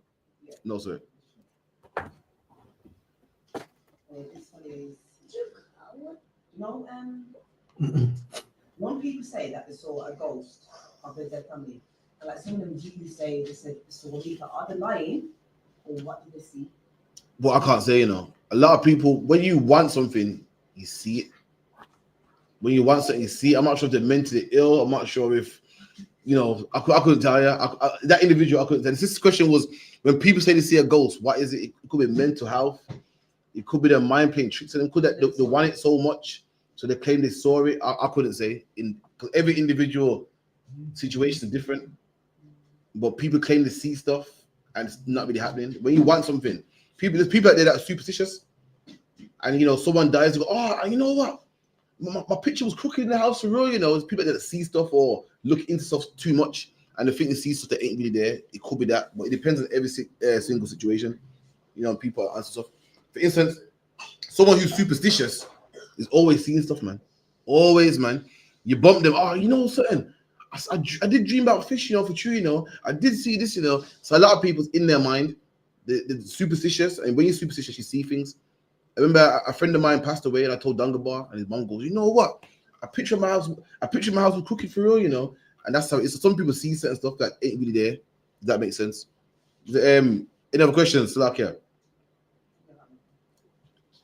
No, sir. This one is, when people say that they saw a ghost of their dead family, and like some of them do say they saw either are they lying or what did they see? Well, I can't say, you know. A lot of people, when you want something, you see it. When you want something, you see it. I'm not sure if they're mentally ill. I'm not sure if, you know, I couldn't tell you. That individual, I couldn't tell you. This question was, when people say they see a ghost, what is it? It could be mental health. It could be their mind playing tricks on them. Could that they want it so much, so they claim they saw it? I couldn't say. Because every individual situation is different. But people claim to see stuff, and it's not really happening. When you want something, there's people out there that are superstitious, and you know, someone dies, you go, oh, you know what? My picture was crooked in the house for real. You know, there's people that see stuff or look into stuff too much. And the thing they see stuff that ain't really there, it could be that, but it depends on every single situation. You know, people answer stuff. For instance, someone who's superstitious is always seeing stuff, man. Always, man. You bump them. Oh, you know something? I did dream about fish, you know, for true, you know. I did see this, you know. So a lot of people's in their mind, they're superstitious, and when you're superstitious, you see things. I remember a friend of mine passed away, and I told Dungabar, and his mom goes, you know what? I picture my house with cooking for real, you know. And that's how it is. So some people see certain stuff that ain't really there. Does that make sense? Any other questions? Salakia.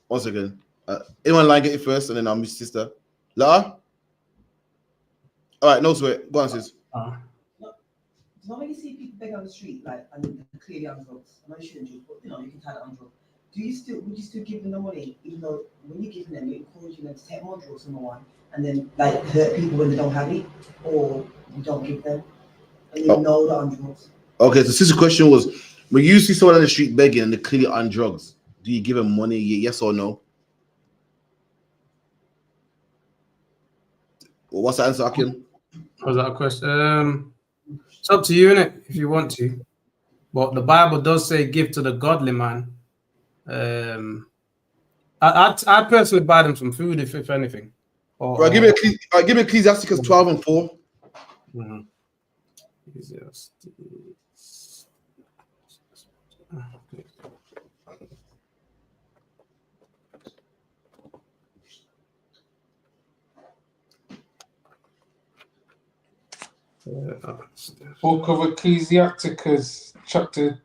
One second. Anyone like it first, and then I'll miss sister. La? All right, no sweat. Go on, sis. When you see people begging on the street, like, and clearly on drugs, I know you shouldn't do, but you know, you can tie that on drugs. Would you still give them the money, even though when you're giving them, you're encouraging them to take more drugs from the one, and then like hurt people when they don't have it, or you don't give them, and you know they're on drugs? Okay, so sister's question was, when you see someone on the street begging and they're clearly on drugs, do you give them money? Yes or no? Well, what's the answer, Akim? Was that a question? It's up to you, innit, if you want to. But the Bible does say, "Give to the godly man." I personally buy them some food, if anything. Right, give me Ecclesiasticus 12:4. Mhm. Book of Ecclesiasticus, chapter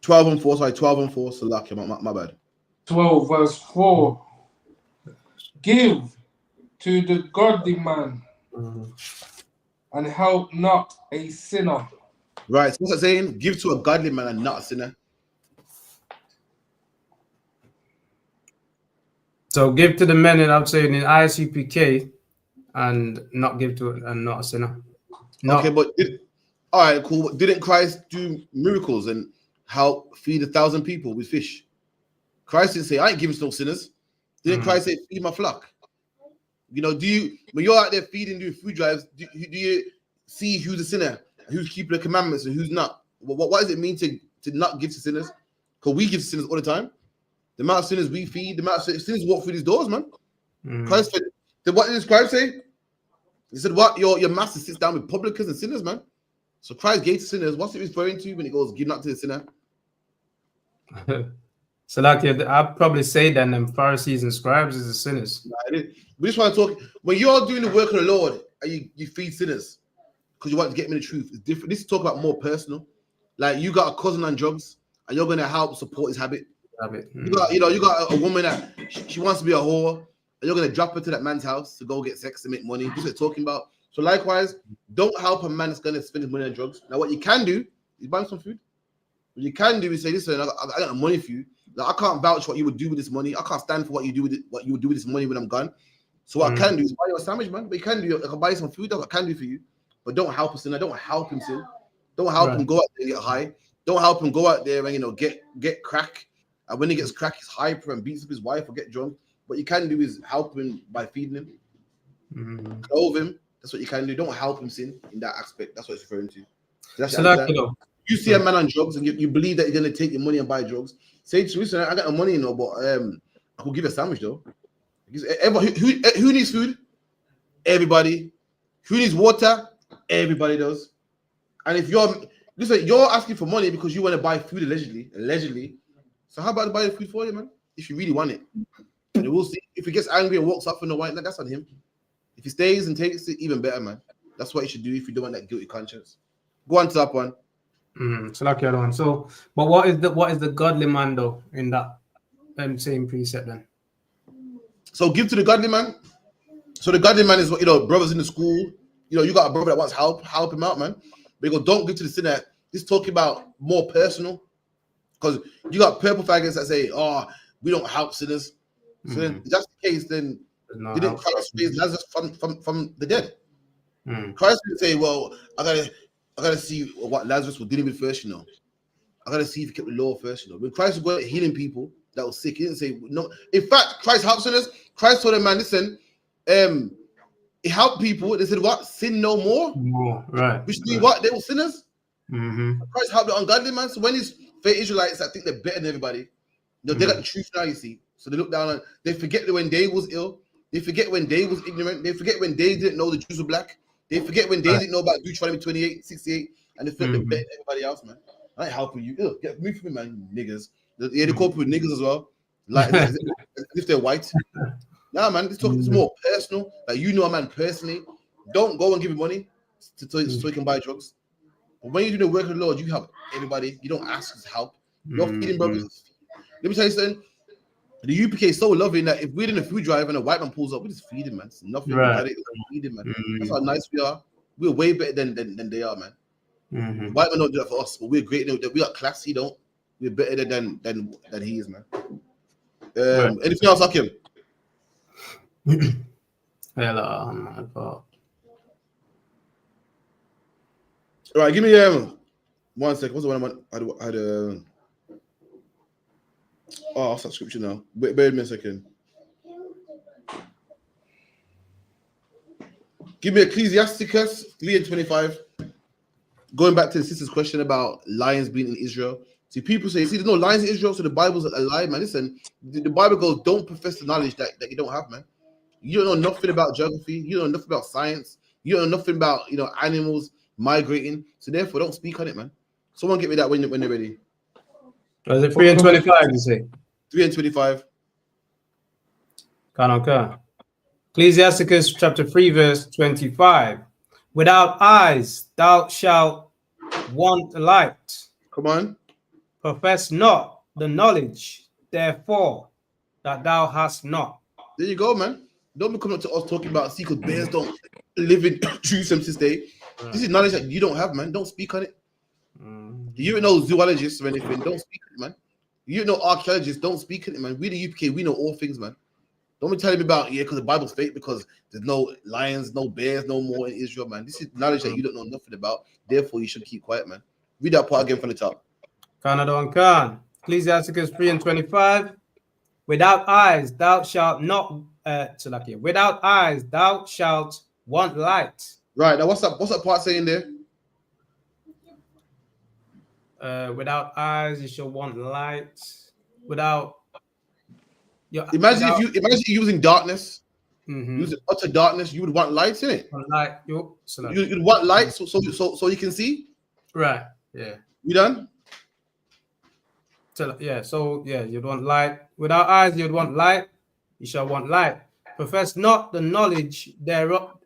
12:4. Sorry, 12:4. So lucky, my bad. 12, verse 4. Give to the godly man and help not a sinner. Right. So what's that saying? Give to a godly man and not a sinner. So give to the men, and I'm saying in ISUPK, and not give to and not a sinner. No. Okay, but all right, cool. But didn't Christ do miracles and help feed 1,000 people with fish? Christ didn't say, "I ain't giving to no sinners." Didn't Christ say, "Feed my flock"? You know, when you're out there feeding, doing food drives, do you see who's a sinner, who's keeping the commandments, and who's not? What does it mean to not give to sinners? Because we give to sinners all the time. The amount of sinners we feed, the amount of sinners walk through these doors, man. Christ said, what did Christ say? He said, "What your master sits down with publicans and sinners, man." So Christ gave to sinners. What's it referring to when he goes, "Give not to the sinner"? So like I'd probably say then them Pharisees and scribes is the sinners. We just want to talk when you're doing the work of the Lord and you feed sinners because you want to get them in the truth. It's different. This is talk about more personal. Like you got a cousin on drugs and you're gonna help support his habit. You got a woman that she wants to be a whore and you're gonna drop her to that man's house to go get sex and make money. This is what we're talking about. So likewise, don't help a man that's gonna spend his money on drugs. Now what you can do is buy him some food. What you can do is say, "Listen, I got money for you. Like, I can't vouch what you would do with this money. I can't stand for what you would do with this money when I'm gone. So what I can do is buy you a sandwich, man. But you can do, I can buy you some food. That's what I can do for you. But don't help us sin. Don't help him sin. Don't help him go out there and get high. Don't help him go out there and get crack. And when he gets crack, he's hyper and beats up his wife or get drunk. What you can do is help him by feeding him, clothe him. That's what you can do. Don't help him sin in that aspect. That's what it's referring to. So you see a man on drugs and you believe that he's gonna take your money and buy drugs. Say to listen, I got the money, but I could give a sandwich though. Who needs food? Everybody. Who needs water? Everybody does. And if you're asking for money because you want to buy food allegedly. So how about to buy the food for you, man? If you really want it, and we'll see. If he gets angry and walks off in the white, that's on him. If he stays and takes it, even better, man. That's what you should do if you don't want that guilty conscience. Go on to that one. So like the other one. So, but what is the godly man though in that same precept then? So give to the godly man. So the godly man is what brothers in the school. You got a brother that wants help him out, man. But you go, don't give to the sinner. This talking about more personal, because you got purple faggots that say, "Oh, we don't help sinners." So then, if that's the case, then didn't Christ raise Lazarus from the dead? Christ didn't say, "Well, I gotta see what Lazarus was dealing with first, I gotta see if he kept the law first, When Christ was going healing people that was sick, he didn't say no. In fact, Christ helped sinners. Christ told them, "Man, listen, he helped people." They said, "What? Sin no more?" Right. Which means what? They were sinners. Christ helped the ungodly, man. So when these fake Israelites that think they're better than everybody, they got the truth now, you see. So they look down on, they forget that when Dave was ill, they forget when Dave was ignorant, they forget when Dave didn't know the Jews were black, they forget when Dave didn't know about Deuteronomy 28:68, and they feel they're better than everybody else, man. I ain't helping you. Ew, get me from me, man, niggas. Yeah, they call people niggas as well, like as if they're white. Nah, man, this talk is more personal. Like a man personally. Don't go and give him money so he can buy drugs. But when you do the work of the Lord, you help everybody. You don't ask for help. You're feeding brothers. Let me tell you something. The UPK is so loving that if we're in a food drive and a white man pulls up, we just feed him, man. It's nothing. Right. Feed him, man. That's how nice we are. We're way better than they are, man. White men don't do that for us, but we're great. We got class. He don't. We're better than he is, man. Anything else, Hakim? Hello, my God. All right, give me 1 second. What's the one I had? I'll start scripture now. Bear with me a second. Give me Ecclesiasticus 3:25. going back to the sister's question about lions being in Israel. See, people say, see, there's no lions in Israel, so the Bible's a lie, man. Listen, the Bible goes, don't profess the knowledge that you don't have, man. You don't know nothing about geography. You don't know nothing about science. You don't know nothing about, animals migrating. So therefore, don't speak on it, man. Someone get me that when they're ready. Was it 3 and 25, you say? 3 and 25. Okay. Ecclesiasticus chapter 3, verse 25. Without eyes, thou shalt want light. Come on. Profess not the knowledge, therefore, that thou hast not. There you go, man. Don't be coming up to us talking about because bears don't live in Jerusalem to stay. This is knowledge that you don't have, man. Don't speak on it. You know zoologists or anything. Don't speak on it, man. You know archaeologists. Don't speak on it, man. We the UPK, we know all things, man. Don't be telling me about, because the Bible's fake, because there's no lions, no bears, no more in Israel, man. This is knowledge that you don't know nothing about. Therefore, you should keep quiet, man. Read that part again from the top. Canada and Khan. Ecclesiasticus 3 and 25. Without eyes, thou shalt not, without eyes, thou shalt want light. Right, now what's that part saying there? Without eyes, you shall want light. Imagine if you using darkness, using utter darkness, you would want light in it. Light, you'd want light so you can see. Right. Yeah. You done? You'd want light. Without eyes, you'd want light. You shall want light. Profess not the knowledge thereof.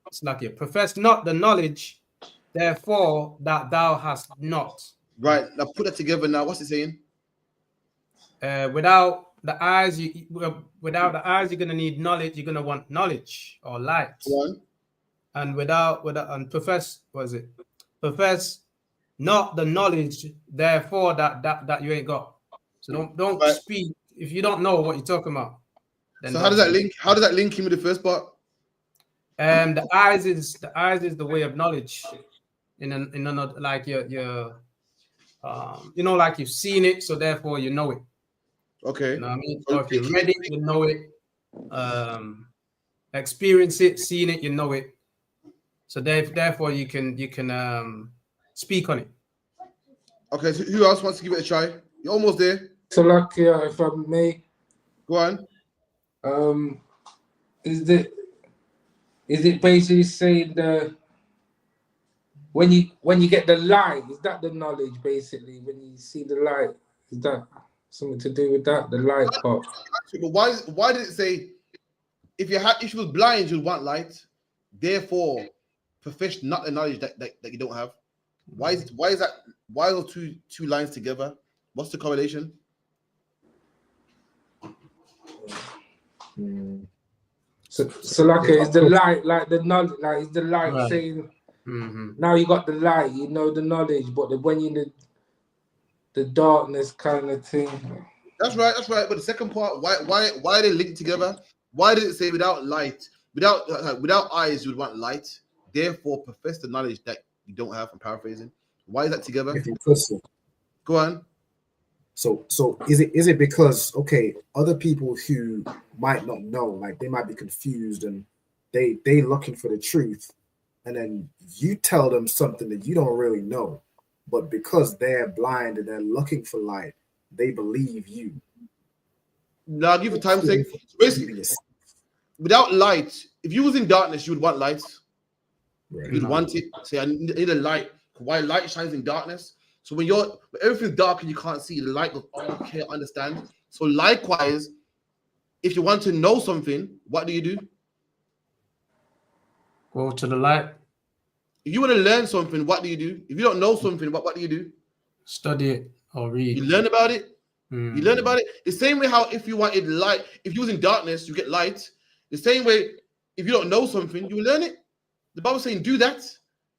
Profess not the knowledge, therefore, that thou hast not. Right. Now put that together. Now, what's it saying? Without the eyes, you're gonna need knowledge. You're gonna want knowledge or light. One. And and profess, what is it? Profess not the knowledge, therefore that you ain't got. So don't speak if you don't know what you're talking about. So how does that link? How does that link in with the first part? The eyes is the way of knowledge. In another, like like you've seen it, so therefore you know it. Okay. You know what I mean? So if you read it, you know it. Experience it, seen it, you know it. So therefore you can speak on it. Okay. So who else wants to give it a try? You're almost there. Salakia, if I may. Go on. Is it basically saying when you get the light, is that the knowledge basically? When you see the light, is that something to do with that? The light part. But why did it say if you was blind, you'd want light, therefore profess not the knowledge that you don't have? Why is that? Why are those two lines together? What's the correlation? So like is the light like the knowledge, like is the light right. Saying now you got the light, you know the knowledge, but when you in the darkness kind of thing. That's right. But the second part, why are they linked together? Why did it say without light, without eyes you would want light, therefore profess the knowledge that you don't have? I'm paraphrasing. Why is that together? Go on. So is it because other people who might not know, like they might be confused and they looking for the truth, and then you tell them something that you don't really know, but because they're blind and they're looking for light, they believe you. Now I'll give you time to say basically without light, if you was in darkness, you would want light. Right. You'd want it. Say, I need a light. Why light shines in darkness? So when everything's dark and you can't see, the light goes, okay, I understand. So likewise, if you want to know something, what do? Go to the light. If you want to learn something, what do? If you don't know something, what do? Study it or read. You learn about it. You learn about it. The same way how if you wanted light, if you was in darkness, you get light. The same way, if you don't know something, you learn it. The Bible's saying do that.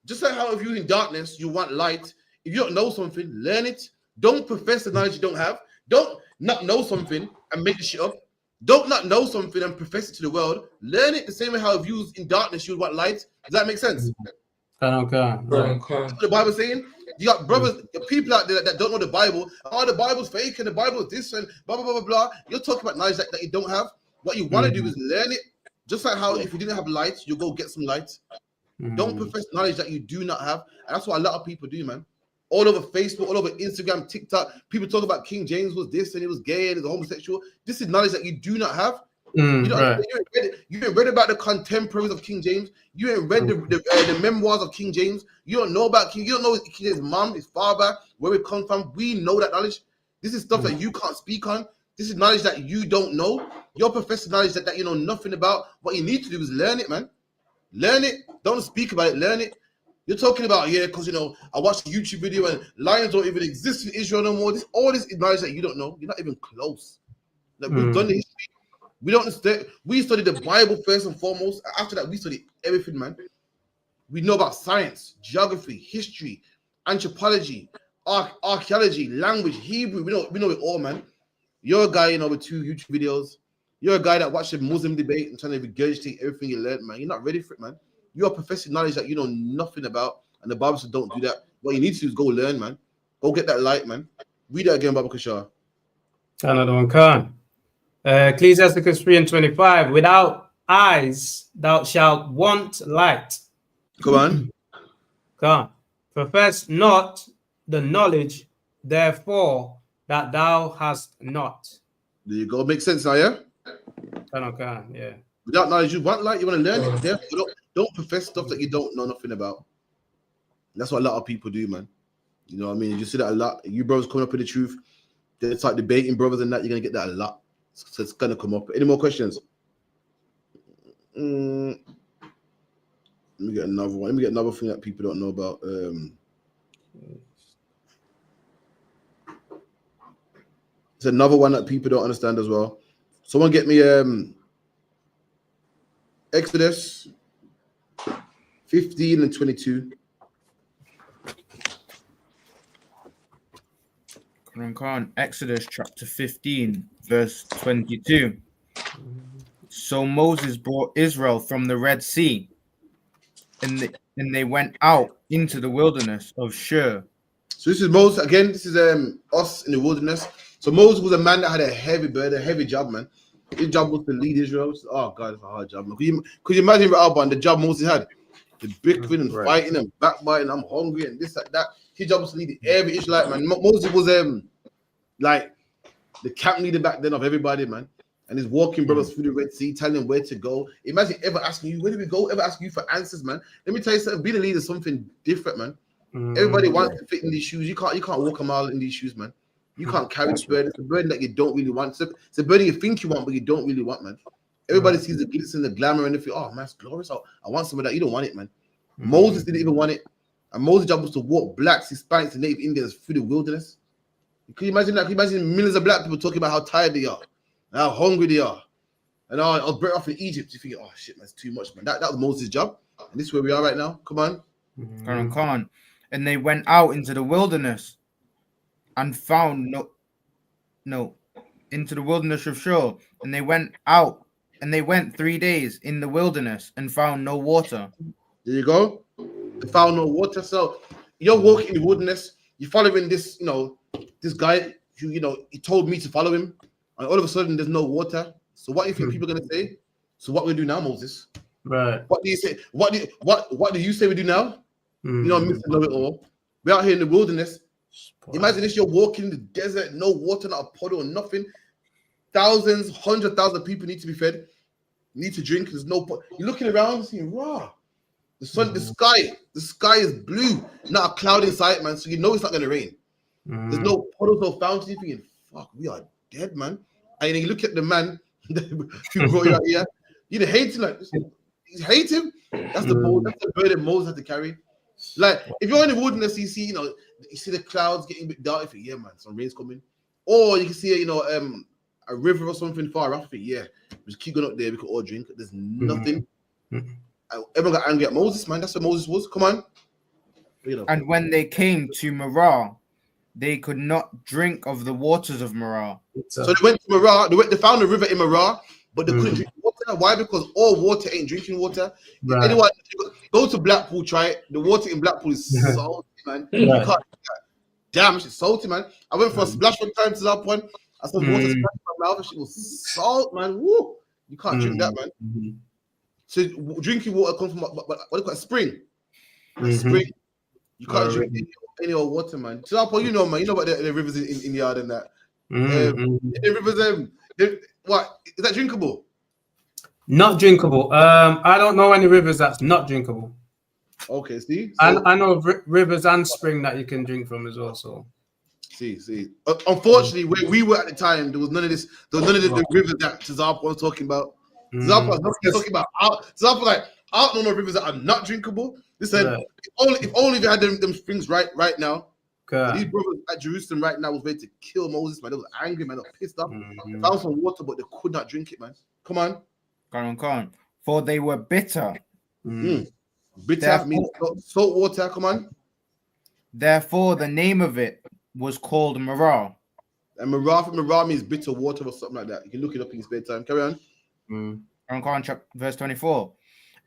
Just like how if you're in darkness, you want light. If you don't know something, learn it. Don't profess the knowledge you don't have. Don't not know something and make the shit up. Don't not know something and profess it to the world. Learn it the same way how if you was in darkness, you would want light. Does that make sense? Okay. That's what the Bible's saying. You got brothers, people out there that don't know the Bible. Oh, the Bible's fake and the Bible is this and blah, blah, blah, blah, blah. You're talking about knowledge that you don't have. What you want to do is learn it. Just like how if you didn't have light, you go get some light. Don't profess knowledge that you do not have. And that's what a lot of people do, man. All over Facebook, all over Instagram, TikTok, people talk about King James was this and he was gay and he was homosexual. This is knowledge that you do not have. You know, you ain't read about the contemporaries of King James. You ain't read the memoirs of King James. You don't know about King. You don't know King James' mom, his father, where it comes from. We know that knowledge. This is stuff that you can't speak on. This is knowledge that you don't know. You're professing knowledge that you know nothing about. What you need to do is learn it, man. Learn it. Don't speak about it. Learn it. You're talking about, because, you know, I watched a YouTube video and lions don't even exist in Israel no more. All this knowledge that you don't know. You're not even close. Like, we've done the history. We don't study. We study the Bible first and foremost. After that, we study everything, man. We know about science, geography, history, anthropology, archaeology, language, Hebrew. We know it all, man. You're a guy, with 2 YouTube videos. You're a guy that watched a Muslim debate and trying to regurgitate everything you learned, man. You're not ready for it, man. You're professing knowledge that you know nothing about, and the Bible says don't do that. What you need to do is go learn, man. Go get that light, man. Read that again, Baba Kashar. Another one, Khan. Ecclesiasticus 3:25. Without eyes, thou shalt want light. Come on. Khan. Profess not the knowledge, therefore, that thou hast not. There you go. Makes sense now, yeah? Khan, yeah. Without knowledge, you want light, you want to learn it. Therefore, don't profess stuff that you don't know nothing about. That's what a lot of people do, man. You know what I mean? You see that a lot. You brothers coming up with the truth. They start debating brothers and that. You're going to get that a lot. So it's going to come up. Any more questions? Let me get another one. Let me get another thing that people don't know about. It's another one that people don't understand as well. Someone get me Exodus 15 and 22. Exodus chapter 15, verse 22. So Moses brought Israel from the Red Sea, and they went out into the wilderness of Shur. So this is Moses again. This is us in the wilderness. So Moses was a man that had a heavy burden, a heavy job, man. His job was to lead Israel. Oh God, it's a hard job, man. Could you imagine Alban, the job Moses had? The bickering and fighting and backbiting. I'm hungry and this, like that. His job was to lead every Israelite, man. Moses was like the camp leader back then of everybody, man. And his walking brothers through the Red Sea, telling them where to go. Imagine ever asking you, where do we go? Ever asking you for answers, man. Let me tell you something. Being a leader is something different, man. Everybody wants to fit in these shoes. You can't walk a mile in these shoes, man. You can't carry this burden. It's a burden that you don't really want. It's a burden you think you want, but you don't really want, man. Everybody sees the glitz and the glamour and they feel, oh man, it's glorious. I want some of that. You don't want it, man. Moses didn't even want it. And Moses' job was to walk blacks, Hispanics, and Native Indians through the wilderness. Can you imagine that? Can you imagine millions of black people talking about how tired they are, and how hungry they are, and I was brought off in Egypt. You think, oh shit, man, it's too much, man. That was Moses' job, and this is where we are right now. Come on. Come on. And they went out into the wilderness and found into the wilderness of Shur, and they went out and they went 3 days in the wilderness and found no water. There you go. They found no water. So you're walking in the wilderness. You're following this, this guy who, he told me to follow him, and all of a sudden there's no water. So what do you think people are gonna say? So what we do now, Moses? Right. What do you say? What do you say we do now? Mr. Know-it-all. We're out here in the wilderness. Imagine this: you're walking in the desert, no water, not a puddle, nothing. Thousands, 100,000 people need to be fed, need to drink. There's no. You're looking around, seeing raw. The sun, the sky is blue, not a cloud in sight, man. So you know it's not gonna rain. There's no puddles, no fountains. You're thinking, fuck, we are dead, man. And then you look at the man who brought you out here. You hate him, like you hate him. That's the burden Moses had to carry. Like if you're in the wilderness, you see, you see the clouds getting a bit dark. You think, yeah, man, some rain's coming. Or you can see, a river or something far off. Yeah, just keep going up there. We could all drink. There's nothing. Everyone got angry at Moses, man. That's what Moses was. Come on. And when they came to Marah, they could not drink of the waters of Marah. So they went to Marah. They found a river in Marah, but they couldn't drink water. Why? Because all water ain't drinking water. Right. Anyone go to Blackpool, try it. The water in Blackpool is salty, man. You can't. Damn, it's salty, man. I went for a splash one time to that one. I saw water splash in my mouth, and she was salt, man. Woo! You can't drink that, man. So drinking water comes from what do you call it? Spring. Mhm. Spring. You can't Alright. drink any old water, man. So example, you know, man, you know about the rivers in the yard and that. Mhm. The rivers, what is that drinkable? Not drinkable. I don't know any rivers that's not drinkable. Okay, see, I know of rivers and spring that you can drink from as well. So see. Unfortunately, where we were at the time, there was none of this. There was none of the rivers that Tazapa was talking about. Tazapa was talking about Tazapa like I don't know rivers that are not drinkable. Listen, Right. if only they had them springs right now. Okay. These brothers at Jerusalem right now was ready to kill Moses, man. They was angry, man. They were pissed off. They found some water, but they could not drink it, man. Come on. Come on. For they were bitter. Bitter means salt water. Come on. Therefore, the name of it was called Marah. And Marah means bitter water or something like that. You can look it up in your spare time. Carry on. Verse 24.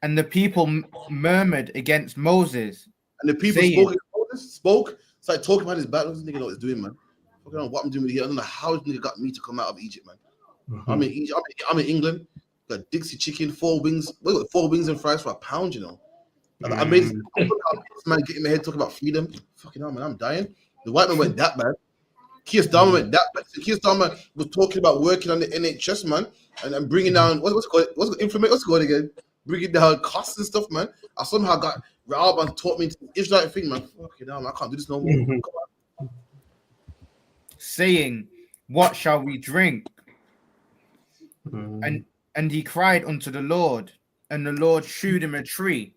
And the people murmured against Moses. And the people saying, spoke. Started talking about his battle. This nigga know what he's doing, man. I don't know what I'm doing here. I don't know how this nigga got me to come out of Egypt, man. I'm in Egypt. I'm in England. Got Dixie chicken, 4 wings. We got 4 wings and fries for £1, you know. I made this man getting my head talking about freedom. Fucking hell, man, I'm dying. The white man went that bad. Keir Starmer went that bad. Keir Starmer was talking about working on the NHS, man, and bringing down what's it called again? Bringing down costs and stuff, man. I somehow got Raab and taught me the Israelite thing, man. Fucking hell, man, I can't do this no more. Saying, what shall we drink? And he cried unto the Lord, and the Lord shewed him a tree,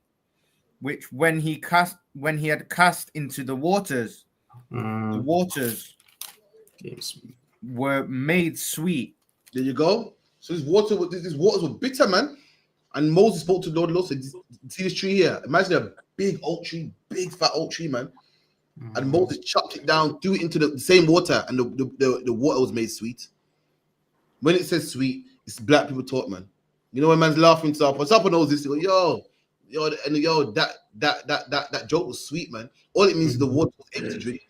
which when he had cast into the waters were made sweet. There you go. So these waters were bitter, man. And Moses spoke to the Lord said, see this tree here? Imagine a big oak tree, big fat oak tree, man. And Moses chopped it down, threw it into the same water, and the water was made sweet. When it says sweet, it's black people talk, man. You know when man's laughing to Sapa knows this, they go, that joke was sweet, man. All it means is the water was able to drink.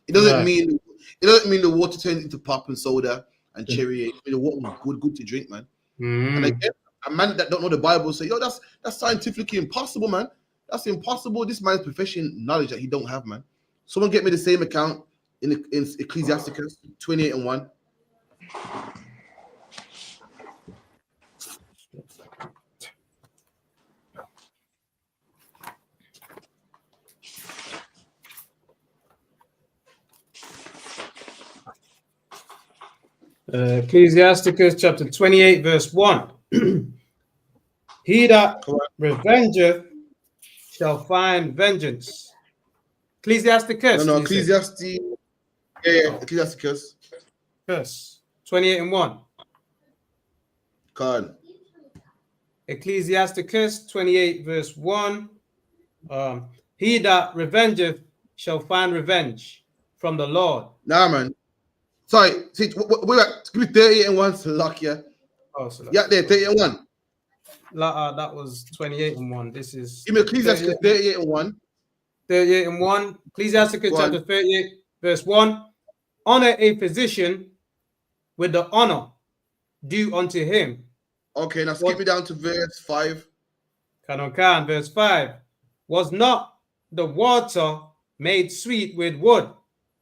It doesn't mean the water turns into pop and soda and cherry. I mean, the water was good to drink, man. And again, a man that don't know the Bible say, that's scientifically impossible, man. That's impossible. This man's profession knowledge that he don't have, man. Someone get me the same account in Ecclesiasticus 28:1. Ecclesiasticus chapter 28, verse 1. He that revengeth shall find vengeance. Ecclesiasticus. No, Ecclesiastes. Yeah, Ecclesiasticus. Yes. 28:1. God. Ecclesiasticus 28, verse 1. He that revengeth shall find revenge from the Lord. Nah, man. Sorry, see, wait, give me 38:1 to lock, yeah. Oh, so yeah, there, 38:1. That was 28:1. This is give me Ecclesiasticus 38:1. 38:1. Ecclesiasticus chapter 38, verse 1. Honor a physician with the honor due unto him. Okay, now skip me down to verse 5. Kanokan, verse 5. Was not the water made sweet with wood?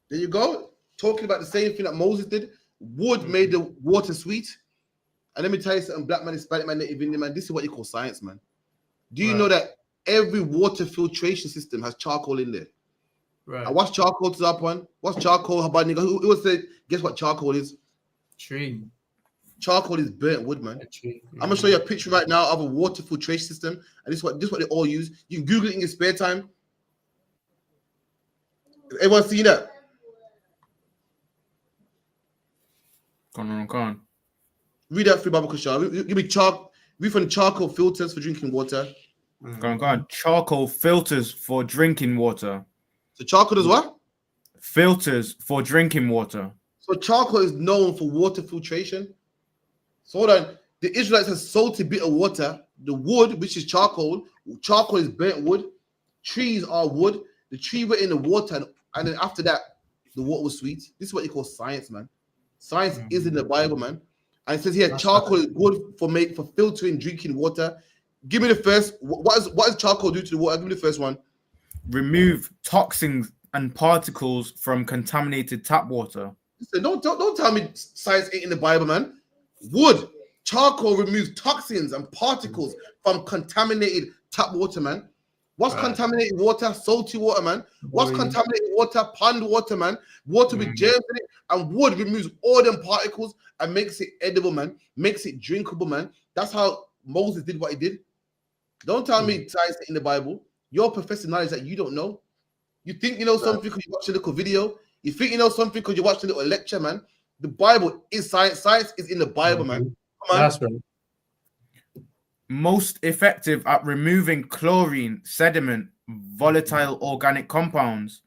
There you go. Talking about the same thing that Moses did. Wood made the water sweet. And let me tell you something, black man, Hispanic man, Native Indian man, this is what you call science, man. Do you know that every water filtration system has charcoal in there? Right. And what's charcoal to that one? What's charcoal? How about nigga? Who would say, guess what charcoal is? Tree. Charcoal is burnt wood, man. I'm gonna show you a picture right now of a water filtration system, and this is what they all use. You can Google it in your spare time. Everyone seen that? Come on. Read that free Bible question. Give me read from charcoal filters for drinking water. Go on. Charcoal filters for drinking water. So charcoal does what? Filters for drinking water. So charcoal is known for water filtration. So hold on. The Israelites has salty bitter water. The wood, which is charcoal is burnt wood. Trees are wood. The tree went in the water, and then after that, the water was sweet. This is what you call science, man. Science is in the Bible, man. And it says here, charcoal is good for filtering drinking water. Give me the first. What does charcoal do to the water? Give me the first one. Remove toxins and particles from contaminated tap water. Listen, don't tell me science ain't in the Bible, man. Wood, charcoal removes toxins and particles from contaminated tap water, man. What's contaminated water? Salty water, man. What's contaminated water? Pond water, man. Water with germs in it. And wood removes all them particles and makes it edible, man. Makes it drinkable, man. That's how Moses did what he did. Don't tell me science in the Bible. You're professing knowledge that you don't know. You think you know something because you watch a little video. You think you know something because you watch a little lecture, man. The Bible is science. Science is in the Bible, man. Come on. That's right. Most effective at removing chlorine, sediment, volatile organic compounds,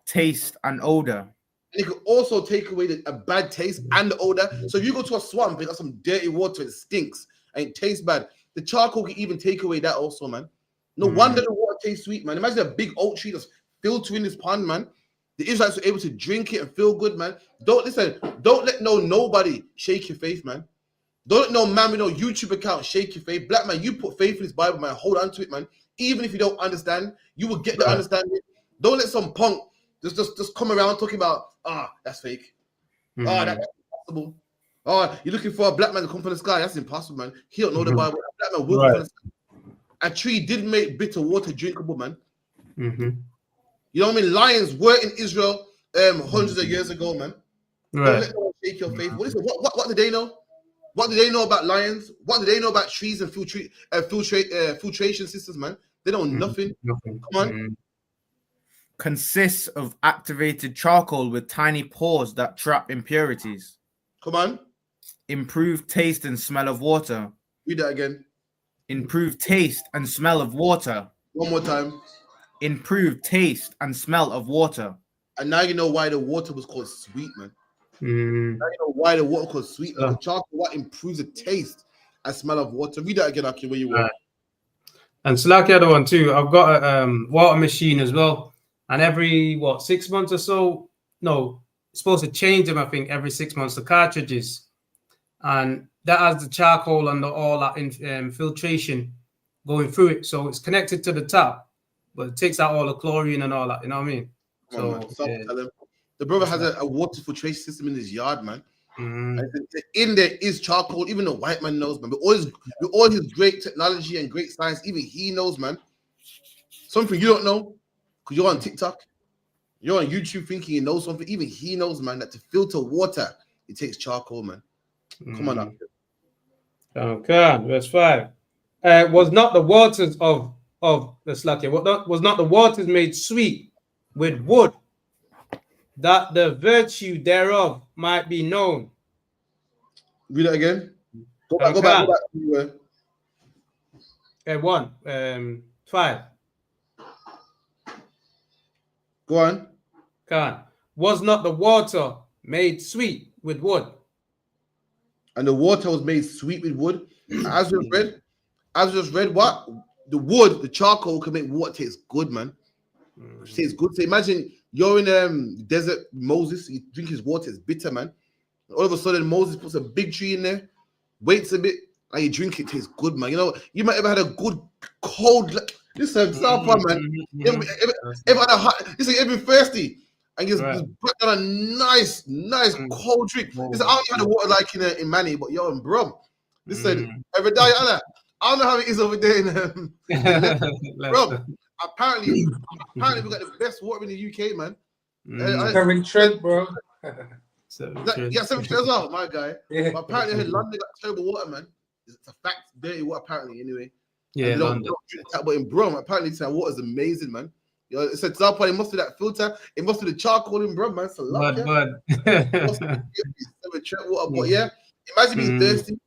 taste, and odor. And it can also take away a bad taste and the odor. So if you go to a swamp, you got some dirty water, it stinks and it tastes bad. The charcoal can even take away that also, man. No wonder the water tastes sweet, man. Imagine a big oak tree that's filtering this pond, man. The Israelites were able to drink it and feel good, man. Don't let nobody shake your faith, man. Don't let no man with no YouTube account shake your faith. Black man, you put faith in this Bible, man. Hold on to it, man. Even if you don't understand, you will get the understanding. Don't let some punk just come around talking about, that's fake. That's impossible. You're looking for a black man to come from the sky. That's impossible, man. He don't know the Bible. A black man will come from the sky. A tree did make bitter water drinkable, man. You know what I mean? Lions were in Israel hundreds of years ago, man. Don't let no one shake your faith. What do they know? What do they know about lions? What do they know about trees and filtration systems, man? They know nothing. Come on. Consists of activated charcoal with tiny pores that trap impurities. Come on. Improved taste and smell of water. Read that again. Improved taste and smell of water. One more time. Improved taste and smell of water. And now you know why the water was called sweet, man. Now you know why the water was called sweet. The charcoal, what improves the taste and smell of water. Read that again, Aki, where you were. And it's like the other one too. I've got a water machine as well. And every 6 months or so, no, it's supposed to change them, I think, every 6 months, the cartridges. And that has the charcoal and all that filtration going through it. So it's connected to the tap, but it takes out all the chlorine and all that, you know what I mean? The brother has a water filtration system in his yard, man. And in there is charcoal. Even the white man knows, man. With all his great technology and great science, even he knows, man. Something you don't know, because you're on TikTok, you're on YouTube thinking you know something. Even he knows, man, that to filter water, it takes charcoal, man. Come on up. Okay, verse 5. Was not the waters of the Slakia, was not the waters made sweet with wood, that the virtue thereof might be known? Read it again. Go back. 5. Go on. Was not the water made sweet with wood? And the water was made sweet with wood. As we just read, what? The wood, the charcoal can make water taste good, man. Tastes good. So imagine you're in desert, Moses, you drink his water, it's bitter, man. All of a sudden, Moses puts a big tree in there, waits a bit, and you drink it, tastes good, man. You know, you might have had a good cold. Listen, stop, man. Ever had a hot, listen, you've been thirsty, and you just put down a nice cold drink. Listen, I don't know how the water like in Manny, but you're in Brum. Listen, every day, I don't know how it is over there in Brum. Apparently we got the best water in the UK, man. Kevin Trent, bro. Yeah, 7 as well, my guy. Yeah. But apparently London got terrible water, man. It's a fact, dirty water apparently. Anyway, yeah, don't drink that, but in Brum, apparently that water is amazing, man. You know, it's example. It must be that filter. It must be the charcoal in Brum, man. It's a lot. Trent water, but yeah, imagine being thirsty.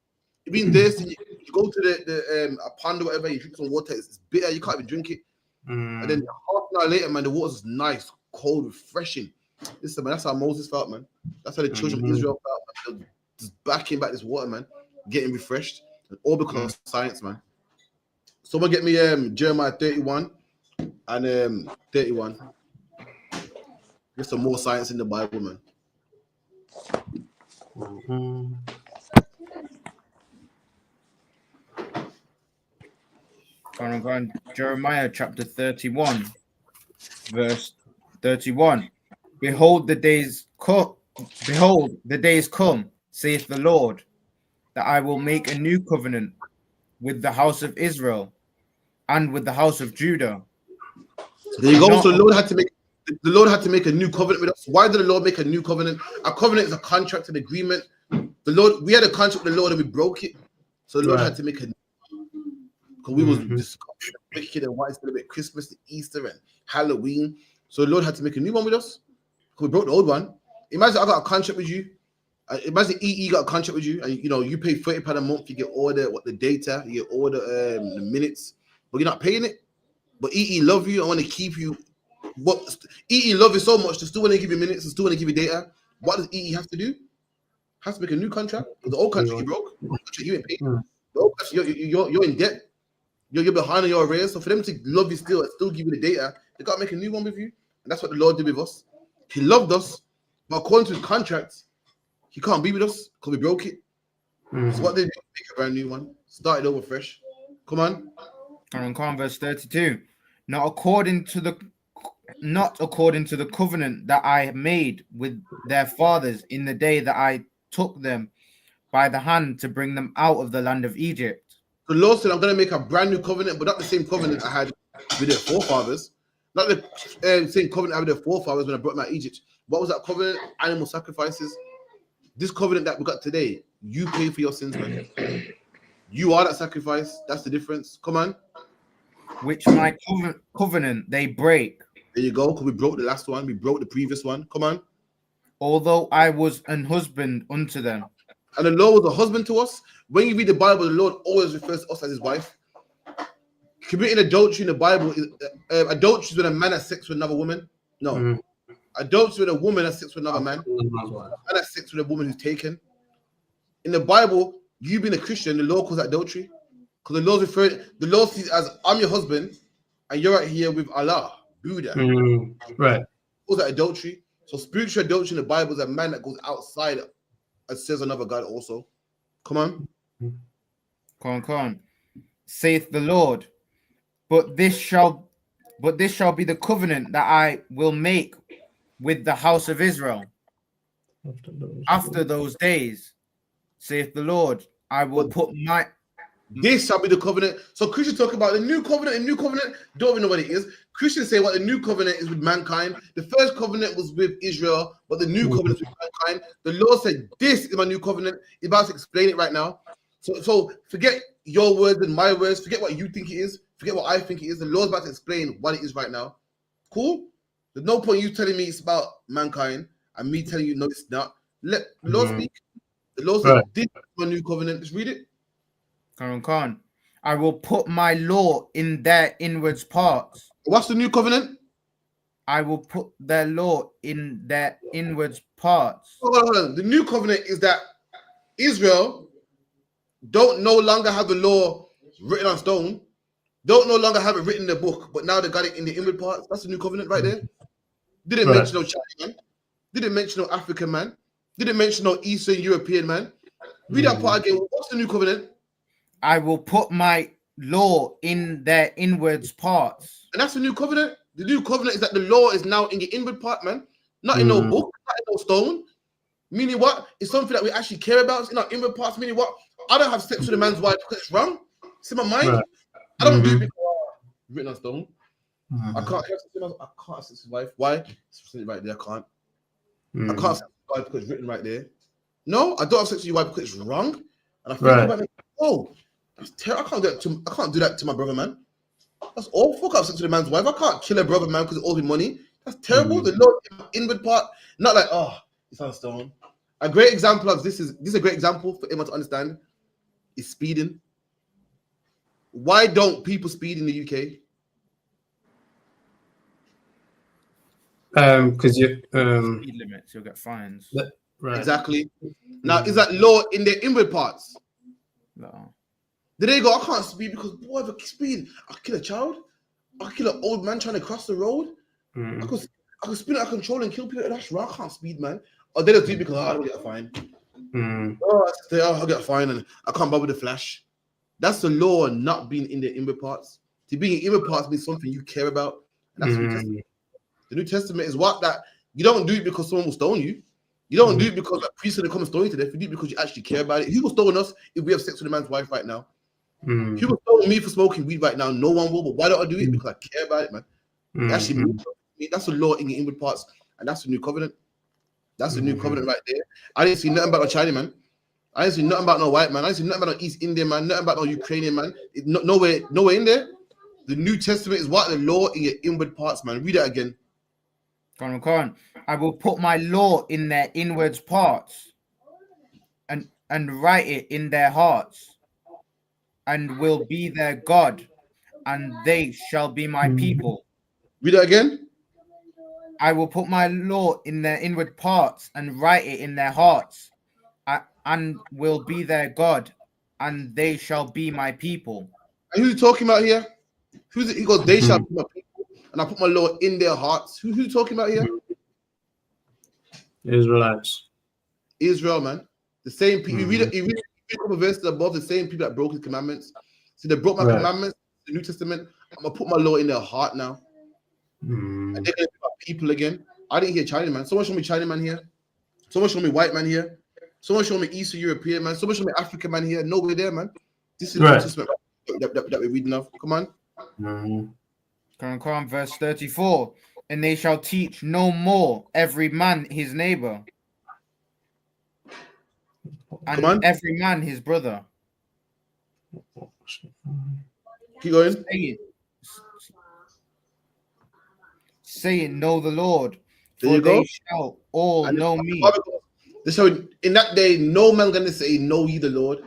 You're being thirsty. You go to the a pond or whatever. You drink some water. It's bitter. You can't even drink it. And then half an hour later, man, the water's nice, cold, refreshing. Listen, man, that's how Moses felt, man. That's how the children of Israel felt, man. Just backing back this water, man, getting refreshed, and all because of science, man. Someone get me Jeremiah 31 and 31. Get some more science in the Bible, man. Jeremiah chapter 31, verse 31. Behold, the days come, saith the Lord, that I will make a new covenant with the house of Israel and with the house of Judah. There you go. So the Lord had to make a new covenant with us. Why did the Lord make a new covenant? A covenant is a contract, an agreement. We had a contract with the Lord and we broke it. So the Lord had to make a new one. Because we was disgusting, wicked, and white, celebrate Christmas, and Easter, and Halloween. So the Lord had to make a new one with us. Because we broke the old one. Imagine I got a contract with you. Imagine EE got a contract with you, and you pay £30 a month, you get all the data, you get all the minutes, but you're not paying it. But EE love you, I want to keep you. What EE love you so much to still want to give you minutes, to still want to give you data. What does EE have to do? Has to make a new contract. The old contract you broke, you ain't paid. The old contract, you're in debt. You're behind on your arrears. So for them to love you still and still give you the data, they got to make a new one with you. And that's what the Lord did with us. He loved us, but according to his contract, he can't be with us because we broke it. So what they do, make a brand new one. Start it over fresh. Come on. Verse 32. Not according to the covenant that I made with their fathers in the day that I took them by the hand to bring them out of the land of Egypt. The Lord said, I'm going to make a brand new covenant, but not the same covenant I had with their forefathers. Not the same covenant I had with their forefathers when I brought them out of Egypt. What was that covenant? Animal sacrifices. This covenant that we got today, you pay for your sins, man. You are that sacrifice. That's the difference. Come on. Which my covenant they break. There you go. Because we broke the last one. We broke the previous one. Come on. Although I was an husband unto them. And the Lord was a husband to us. When you read the Bible, the Lord always refers to us as his wife. Committing adultery in the Bible, adultery is when a man has sex with another woman. No. Adultery when a woman has sex with another man. Man has sex with a woman who's taken. In the Bible, you being a Christian, the Lord calls that adultery. Because the Lord sees it as I'm your husband, and you're right here with Allah, Buddha. Right. Calls that adultery. So spiritual adultery in the Bible is a man that goes outside and says another God also. Come on. Come on. Saith the Lord, but this shall be the covenant that I will make with the house of Israel. After those days, saith the Lord, I will put my... This shall be the covenant. So Christians talk about the new covenant don't even know what it is. Christians say what the new covenant is with mankind. The first covenant was with Israel, but the new covenant is with mankind. The Lord said, this is my new covenant. He's about to explain it right now. So forget your words and my words. Forget what you think it is. Forget what I think it is. The Lord's about to explain what it is right now. Cool? There's no point you telling me it's about mankind and me telling you no, it's not. Let the Lord speak. The Lord said, this is my new covenant. Let's read it. I will put my law in their inwards parts. What's the new covenant? I will put their law in their inwards parts. Hold on. The new covenant is that Israel don't no longer have the law written on stone, don't no longer have it written in the book, but now they got it in the inward parts. That's the new covenant right there. Didn't mention no Chinese man. Didn't mention no African man. Didn't mention no Eastern European man. Read that part again. What's the new covenant? I will put my law in their inwards parts. And that's the new covenant. The new covenant is that the law is now in the inward part, man. Not in no book, not in no stone. Meaning what? It's something that we actually care about. It's in our inward parts. Meaning what? I don't have sex with a man's wife because it's wrong. It's in my mind. Right. I don't do it because written on stone. I can't have sex with his wife. Why? It's written right there. I can't. I can't have sex with wife because it's written right there. No, I don't have sex with your wife because it's wrong. And I think about it, oh, that's terrible. I can't do that to my brother, man. That's awful. I can't have sex with a man's wife. I can't kill a brother, man, because it owes me money. That's terrible. The Lord inward part, not like, oh, it's on stone. A great example of this is a great example for everyone to understand is speeding. Why don't people speed in the UK? Because you speed limits, you'll get fines. Right. Exactly. Now, is that law in their inward parts? No. Did they go, I can't speed because, boy, if I speed, I kill a child. I kill an old man trying to cross the road. I could spin out of control and kill people. That's wrong. I can't speed, man. Or they don't do it because I don't get a fine. I'll get a fine and I can't bother with the flash. That's the law not being in the inward parts. See, being inward parts means something you care about. And that's the New Testament. The New Testament is what that you don't do it because someone will stone you. You don't do it because a priest will come and stone you to death. You do it because you actually care about it. Who will stone us if we have sex with a man's wife right now? Who will stone me for smoking weed right now? No one will. But why don't I do it? Because I care about it, man. Actually, that's the law in your inward parts, and that's the new covenant. That's the new covenant right there. I didn't see nothing about no Chinese man. I didn't see nothing about no white man. I didn't see nothing about no East Indian man. Nothing about no Ukrainian man. Nowhere in there. The New Testament is what the law in your inward parts, man. Read that again. Come on. I will put my law in their inward parts, and write it in their hearts, and will be their God, and they shall be my people. Read that again. I will put my law in their inward parts and write it in their hearts, and will be their God, and they shall be my people. And who's talking about here? Who's it? He goes, they shall be my people, and I put my law in their hearts. Who's talking about here? Israelites. Israel, man. The same people. You read a couple verses above, the same people that broke his commandments. See, they broke my commandments, the New Testament. I'm gonna put my law in their heart now. And they're gonna be my people again. I didn't hear China man. Someone show me China man here. Someone show me white man here. Someone show me Eastern European man. Someone show me African man here. Nobody there, man. This is the New Testament that we're reading of. Come on. Quran verse 34. And they shall teach no more every man his neighbor, and every man his brother. Keep going. Saying, know the Lord, for they shall all know me. So in that day, no man gonna say, know ye the Lord.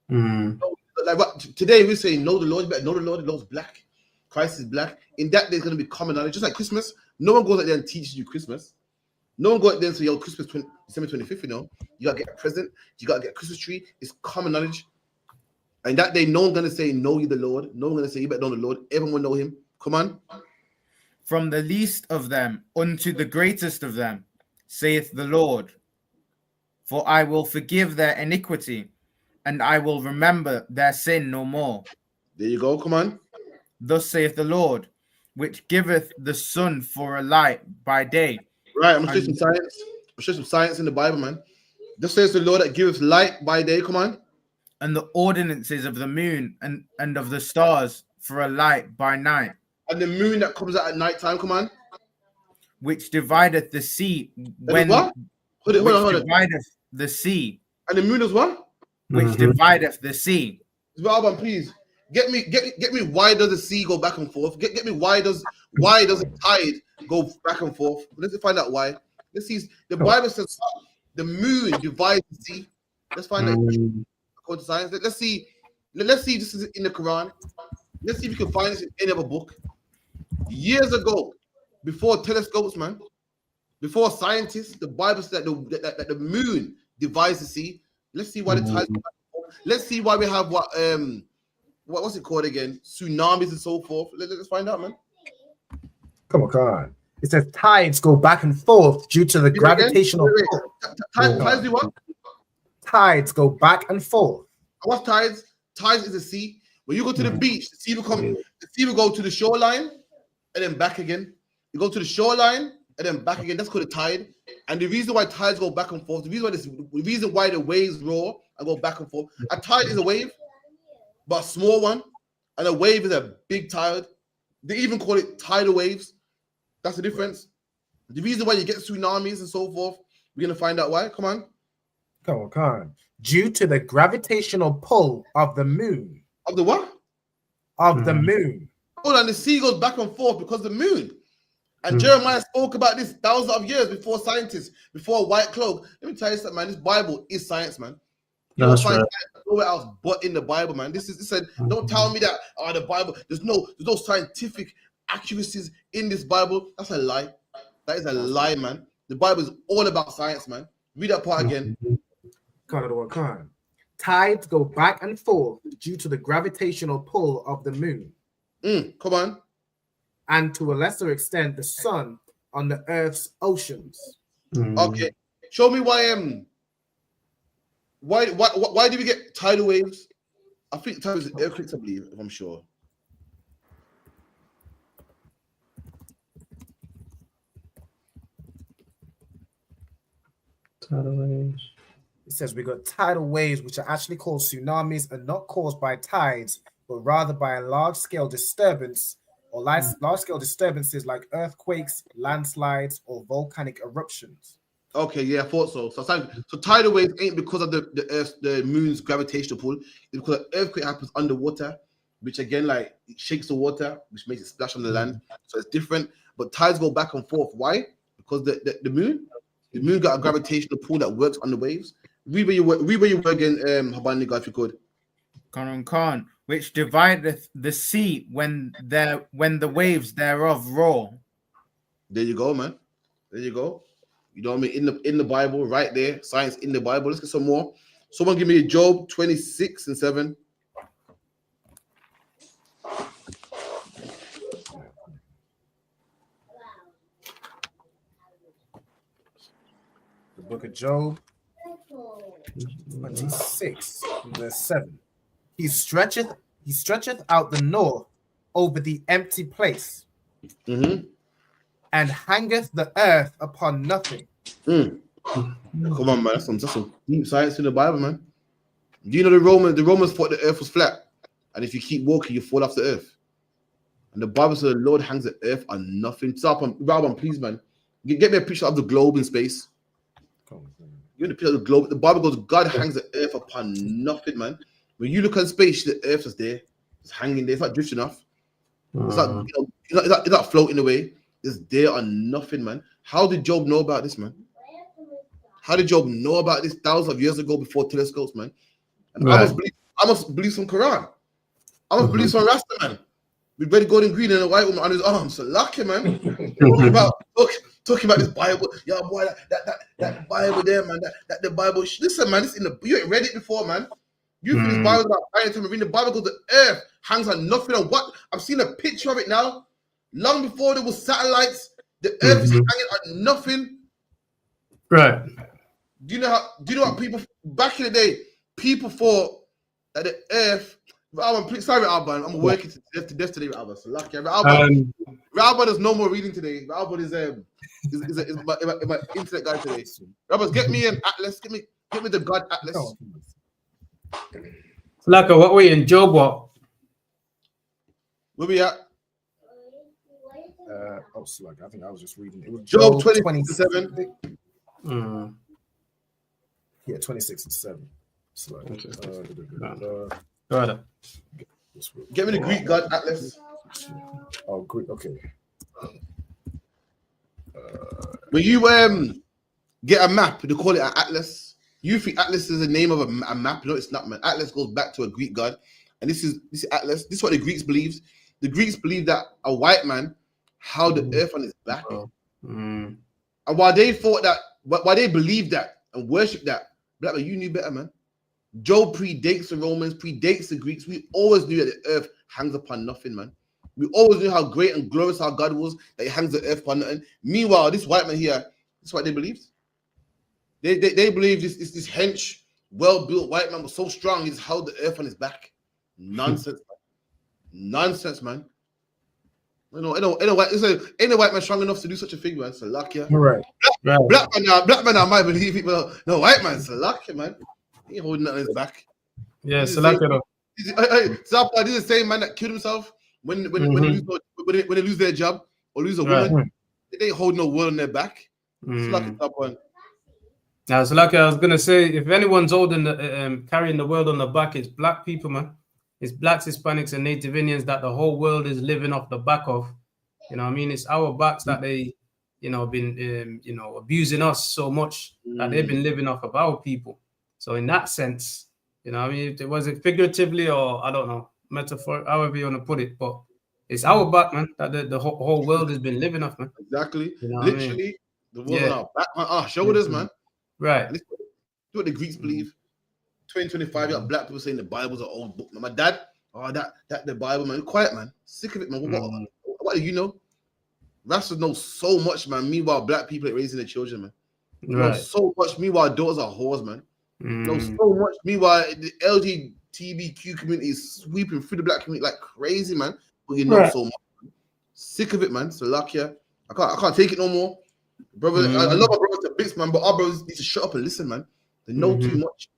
Like what today we say, know the Lord. You better know the Lord. The Lord's black. Christ is black. In that day, it's gonna be common knowledge, just like Christmas. No one goes out there and teaches you Christmas. No one goes out there and says, yo, Christmas December 25th, you know, you gotta get a present, you gotta get a Christmas tree. It's common knowledge. And that day, no one's gonna say, know ye the Lord. No one's gonna say, you better know the Lord. Everyone will know him. Come on. From the least of them unto the greatest of them, saith the Lord. For I will forgive their iniquity, and I will remember their sin no more. There you go. Come on. Thus saith the Lord, which giveth the sun for a light by day. Right, I'm gonna show some science. I'm show some science in the Bible, man. Thus says the Lord that giveth light by day. Come on. And the ordinances of the moon and of the stars for a light by night. And the moon that comes out at night time. Come on. Which divideth the sea when what? Hold on. Divideth the sea. And the moon is what? Which divideth the sea. Alban, please get me. Why does the sea go back and forth? Get me. Why does the tide go back and forth? Let's find out why. Let's see. The Bible says the moon divides the sea. Let's find out. According to science, let's see. Let's see. This is in the Quran. Let's see if you can find this in any other book. Years ago, before telescopes, man, before scientists, the Bible said that the moon divides the sea. Let's see why the tides. Let's see why we have what's it called again? Tsunamis and so forth. Let's find out, man. Come on. It says tides go back and forth due to the gravitational pull. Tides do what? Tides go back and forth. What's tides? Tides is the sea. When you go to the beach, the sea will go to the shoreline and then back again. You go to the shoreline and then back again. That's called a tide. And the reason why tides go back and forth, the reason why the waves roar and go back and forth. A tide is a wave, but a small one, and a wave is a big tide. They even call it tidal waves. That's the difference. The reason why you get tsunamis and so forth, we're gonna find out why. Come on. Due to the gravitational pull of the moon. Of the what? Of the moon. Hold on, the sea goes back and forth because of the moon. And Jeremiah spoke about this thousands of years before scientists, before white cloak. Let me tell you something, man. This Bible is science, man. You don't find science nowhere else but in the Bible, man. This said, don't tell me that the Bible, there's no scientific accuracies in this Bible. That's a lie. That is a lie, man. The Bible is all about science, man. Read that part again. Tides go back and forth due to the gravitational pull of the moon. Come on. And to a lesser extent, the sun on the Earth's oceans. Okay. Show me why do we get tidal waves? I think tidal waves are earthquakes, I believe, if I'm sure. Tidal waves. It says we got tidal waves, which are actually called tsunamis and not caused by tides, but rather by a large-scale disturbance or large-scale disturbances like earthquakes, landslides, or volcanic eruptions. Okay, yeah, I thought so. So tidal waves ain't because of the moon's gravitational pull. It's because an earthquake happens underwater, which again, like, it shakes the water, which makes it splash on the land. So it's different. But tides go back and forth. Why? Because the moon got a gravitational pull that works on the waves. Read where you were again, Habaniga, if you could. Khan, which divideth the sea when the waves thereof roar. There you go, man. There you go. You know what I mean? In the Bible, right there, science in the Bible. Let's get some more. Someone give me Job 26:7. The book of Job 26, verse 7. He stretcheth out the north over the empty place, and hangeth the earth upon nothing. Come on, man. That's some deep science in the Bible, man. Do you know the Romans thought the earth was flat, and if you keep walking, you fall off the earth. And the Bible says the Lord hangs the earth on nothing. Stop, Rabban, please, man. Get me a picture of the globe in space. Give me the picture of the globe. The Bible goes, God hangs the earth upon nothing, man. When you look at space, the earth is there. It's hanging there. It's not drifting off. It's not, it's not floating away. It's there on nothing, man. How did Job know about this, man? How did Job know about this thousands of years ago before telescopes, man? And I must believe some Quran. I must believe some Rasta, man. With red, gold, and green and a white woman on his arm. So lucky, man. Talking about this Bible. Yeah, boy, that Bible there, man. That the Bible. Listen, man, this you ain't read it before, man. You think this Bible about buying time reading the Bible because the earth hangs on nothing. And what I've seen a picture of it now. Long before there was satellites, the earth is hanging on nothing. Right. Do you know what people back in the day, people thought that the earth. Sorry, Alban, I'm working to death today, Alban. So lucky. Alban is no more reading today. Alban is my internet guy today. Alban, get me an atlas. Get me the God atlas. Laka, what were you in Job? What? Where we at? Slug. I think I was just reading it. It was Job 26:7. Yeah, 26:7. Slug. Go ahead. Get me the Greek God atlas. Oh, Greek. Okay. When you get a map, they call it an atlas. You think atlas is the name of a map? No, it's not, man. Atlas goes back to a Greek god, and this is atlas. This is what the Greeks believed. The Greeks believed that a white man held the earth on his back, and while they thought that, while they believed that and worshipped that, black man, you knew better, man. Job predates the Romans, predates the Greeks. We always knew that the earth hangs upon nothing, man. We always knew how great and glorious our God was, that he hangs the earth upon nothing. Meanwhile, this white man here, that's what they believed. They believed this hench, well-built white man was so strong, he just held the earth on his back. Nonsense, man. Nonsense, man. Ain't no white man strong enough to do such a thing, man. So lucky. Right. Black man, I might believe it, but no, white man, so lucky, man. He ain't holding nothing on his back. Yeah, so lucky though. This is the same man that killed himself when they lose their job or lose a woman. They ain't holding no word on their back. It's lucky top one. Now, so lucky. I was gonna say, if anyone's holding carrying the world on the back, it's black people, man. It's blacks, Hispanics, and Native Indians that the whole world is living off the back of. You know what I mean? It's our backs that they, been, abusing us so much that they've been living off of our people. So in that sense, I mean, was it figuratively or I don't know, metaphor, however you want to put it, but it's our back, man, that the whole world has been living off, man. Exactly. Literally, I mean? The world on our back, our shoulders, man. Right. Do what the Greeks believe. 2025, you got black people saying the Bible's an old book. My dad, that the Bible, man. Quiet, man. Sick of it, man. What do you know? Rastas know so much, man. Meanwhile, black people are raising their children, man. Know so much. Meanwhile, daughters are whores, man. Know so much. Meanwhile, the LGBTQ community is sweeping through the black community like crazy, man. But you know so much. Man. Sick of it, man. So lucky. I can't take it no more. Brother, I love my brother to bits, man, but our brothers need to shut up and listen, man. They know too much.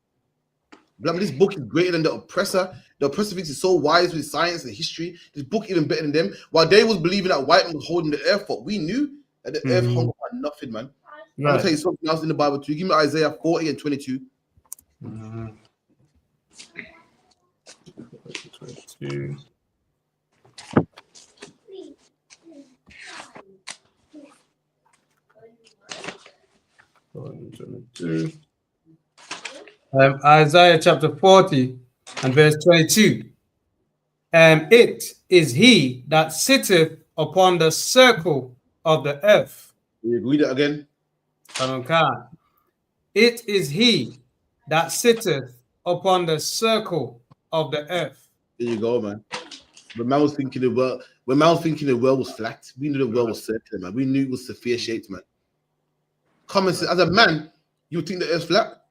But this book is greater than the oppressor. The oppressor thinks is so wise with science and history. This book even better than them. While they was believing that white man was holding the earth up, we knew that the earth hung upon nothing, man. I'm gonna tell you something else in the Bible too. Give me Isaiah 40 and 22. 22. Isaiah chapter 40 and verse 22. It is he that sitteth upon the circle of the earth. You read it again? It is he that sitteth upon the circle of the earth. There you go, man. When man was thinking the world, was flat, we knew the world was circular, man. We knew it was sphere shaped, man. Common sense, as a man, you would think the earth's flat.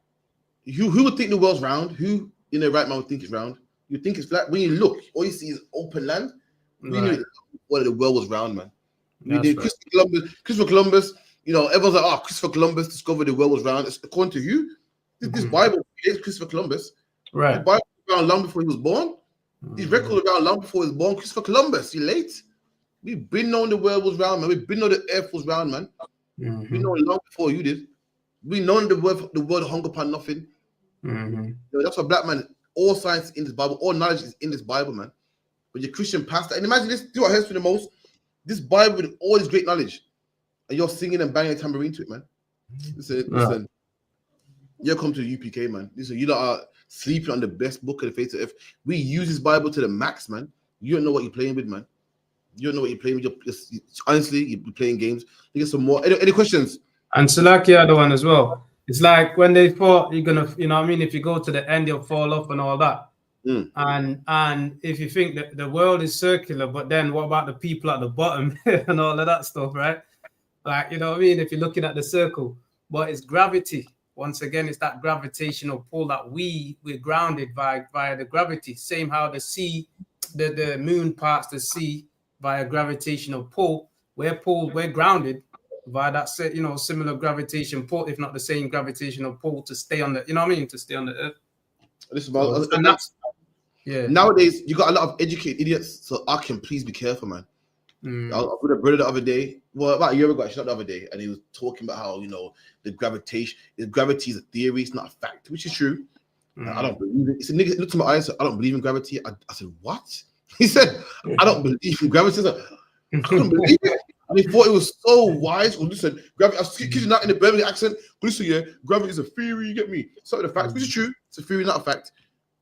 Who would think the world's round? Who in the right man would think it's round? You think it's flat. When you look, all you see is open land. We knew the world was round, man. We did Christopher Columbus, you know, everyone's like, oh, Christopher Columbus discovered the world was round. It's according to who? This Bible is Christopher Columbus. Right. The Bible was around long before he was born. These records were around long before he was born. Christopher Columbus, you're late. We've been knowing the world was round, man. We've been knowing the earth was round, man. We know long before you did. We know the word hung upon nothing. You know, that's why black man, all science in this Bible, all knowledge is in this Bible, man. But your Christian pastor, and imagine this, do what hurts me the most. This Bible with all this great knowledge, and you're singing and banging a tambourine to it, man. Listen. You come to the UPK, man. Listen, you lot are sleeping on the best book of the face of earth. We use this Bible to the max, man. You don't know what you're playing with, man. You don't know what you're playing with. Honestly, you're playing games. You get some more. Any questions? And Salaki other one as well. It's like when they thought you're gonna, you know what I mean, if you go to the end, you'll fall off and all that. And if you think that the world is circular, but then what about the people at the bottom and all of that stuff, right? Like, you know what I mean? If you're looking at the circle, but it's gravity. Once again, it's that gravitational pull that we're grounded via the gravity. Same how the sea, the moon parts the sea via gravitational pull. We're grounded via that, you know, similar gravitation pull, if not the same gravitational pull to stay on the, you know what I mean, to stay on the earth. And that's nowadays you got a lot of educated idiots, so I can please be careful, man. I was with a brother the other day, well, about a year ago, actually, not the other day, and he was talking about how, you know, gravity is a theory, it's not a fact, which is true. I don't believe it. He said, nigga, looked to my eyes, said, I don't believe in gravity. I said, what? He said, I don't believe in gravity. I said, I couldn't believe it. And he thought it was so wise. Well, listen, gravity, I was kidding not in the Birmingham accent, but listen, yeah, gravity is a theory, you get me? It's not a fact, which is true. It's a theory, not a fact.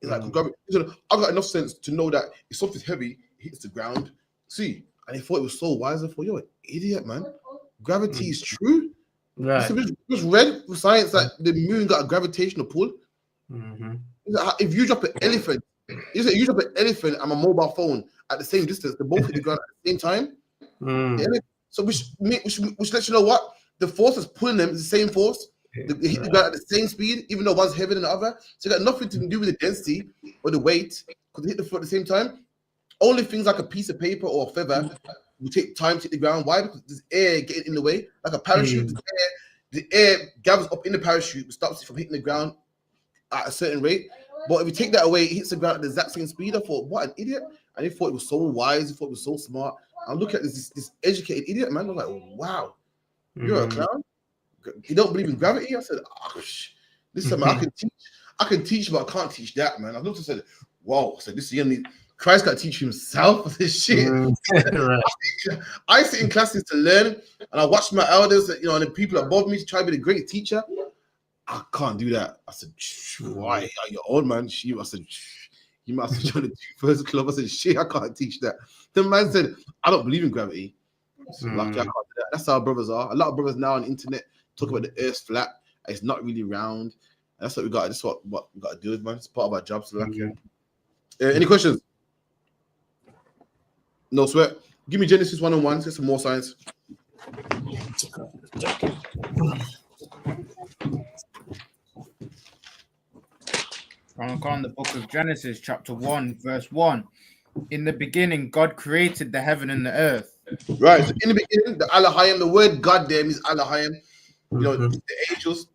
It's like gravity. He said, I've got enough sense to know that if something's heavy, it hits the ground. See, and he thought it was so wise. I thought, you're an idiot, man. Gravity is true. Right. So just read science that the moon got a gravitational pull. If you drop an elephant, you drop an elephant and a mobile phone at the same distance, they both hit the ground at the same time. So which lets you know what? The force that's pulling them is the same force. They hit the ground at the same speed, even though one's heavier than the other. So it got nothing to do with the density or the weight, because they hit the floor at the same time. Only things like a piece of paper or a feather will take time to hit the ground. Why? Because there's air getting in the way. Like a parachute, the air gathers up in the parachute, but stops it from hitting the ground at a certain rate. But if you take that away, it hits the ground at the exact same speed. I thought, what an idiot. And he thought it was so wise. He thought it was so smart. I look at this educated idiot, man. I was like, wow, you're a clown? You don't believe in gravity? I said, oh, listen, man, I can teach, but I can't teach that, man. I looked and said, wow. I said, this is Christ got to teach himself. I said, shit. I sit in classes to learn, and I watch my elders, you know, and the people above me to try to be the great teacher. I can't do that. I said, why? You're old, man. I said, you must have joined the first club. I said, shit, I can't teach that. The man said, I don't believe in gravity. So lucky I can't do that. That's how our brothers are. A lot of brothers now on the internet talk about the earth's flat. It's not really round. And that's what we got. That's what we got to do with, man. It's part of our job. So lucky. Any questions? No sweat. Give me Genesis 1:1. Get some more science. On the book of Genesis, chapter 1, verse 1. In the beginning, God created the heaven and the earth. Right. So in the beginning, the Elohim, the word God there means Elohim. You know, the angels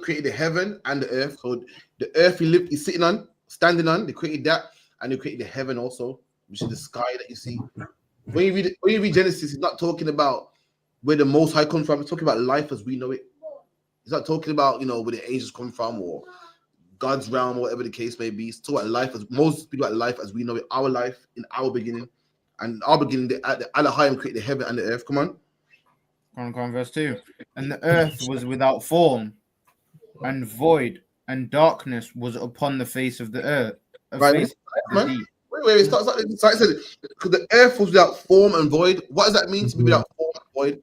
created the heaven and the earth. So the earth he's sitting on, standing on, they created that, and they created the heaven also, which is the sky that you see. When you read Genesis, it's not talking about where the Most High comes from. It's talking about life as we know it. It's not talking about, you know, where the angels come from or God's realm or whatever the case may be. It's talking about life as Moses speaks about life as we know it, our life in our beginning. And our beginning, the Elohim created the heaven and the earth. Come on. Come on, verse 2. And the earth was without form and void, and darkness was upon the face of the earth. Right, man. Wait, it starts like this. So it said, because the earth was without form and void. What does that mean to be without form and void?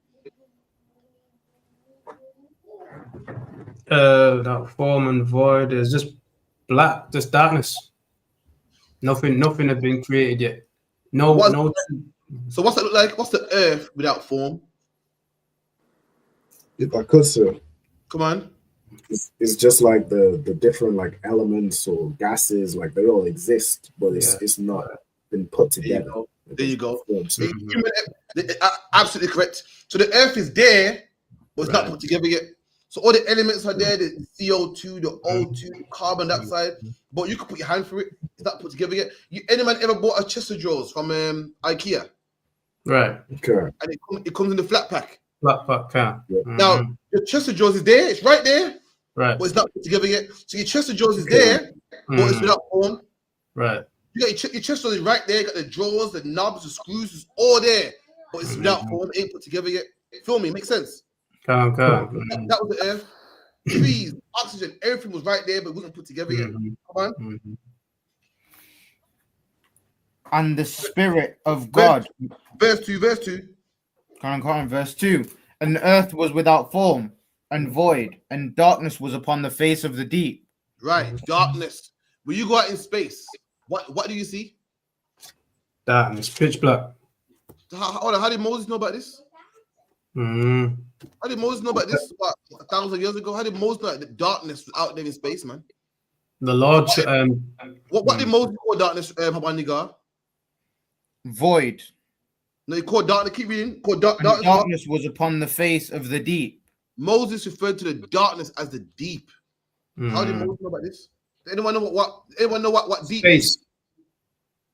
That form and void is just black, just darkness. Nothing had been created yet. No. So what's that look like? What's the earth without form? If I could, sir. Come on. It's just like the different like elements or gases, like they all exist, but it's not been put together. There you go. Absolutely correct. So the earth is there, but it's not put together yet. So all the elements are there, the CO2, the O2, carbon dioxide, but you can put your hand through it. It's not put together yet. Any man ever bought a chest of drawers from IKEA? Right. Okay. And it comes in the flat pack. Flat pack, yeah. Now, your chest of drawers is there. It's right there. Right. But it's not put together yet. So your chest of drawers is there, but it's without form. Right. You got your chest of drawers is right there. You got the drawers, the knobs, the screws, it's all there. But it's without form. It ain't put together yet. Feel me? Makes sense? Come. That was the earth. Trees, oxygen, everything was right there, but it wasn't put together yet. Come on. And the Spirit of God. Verse 2. Come on, verse 2. And the earth was without form and void, and darkness was upon the face of the deep. Right, darkness. When you go out in space, what do you see? Darkness, pitch black. How did Moses know about this? How did Moses know about this? What, 1,000 years ago? How did Moses know that the darkness was out there in space, man? The Lord. What did Moses call darkness, Habanigar? Void. No, he called darkness. Keep reading. Darkness was upon the face of the deep. Moses referred to the darkness as the deep. How did Moses know about this? Does anyone know what deep means?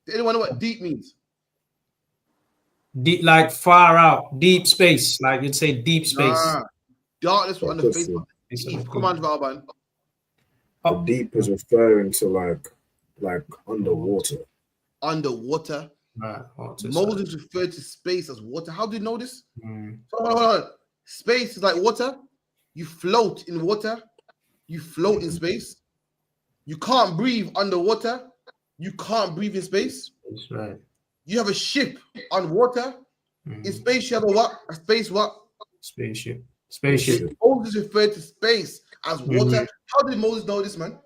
Does anyone know what deep means? Deep, like far out, deep space. Like you'd say deep space. Darkness was on the face of the deep. Come on, Valban. The deep is referring to like underwater. Underwater. Right. Moses referred to space as water. How do you know this? Hold on. Space is like water. You float in water. You float in space. You can't breathe underwater. You can't breathe in space. That's right. You have a ship on water. In space, you have a what? A space what? Spaceship. Moses referred to space as water. How did Moses know this, man?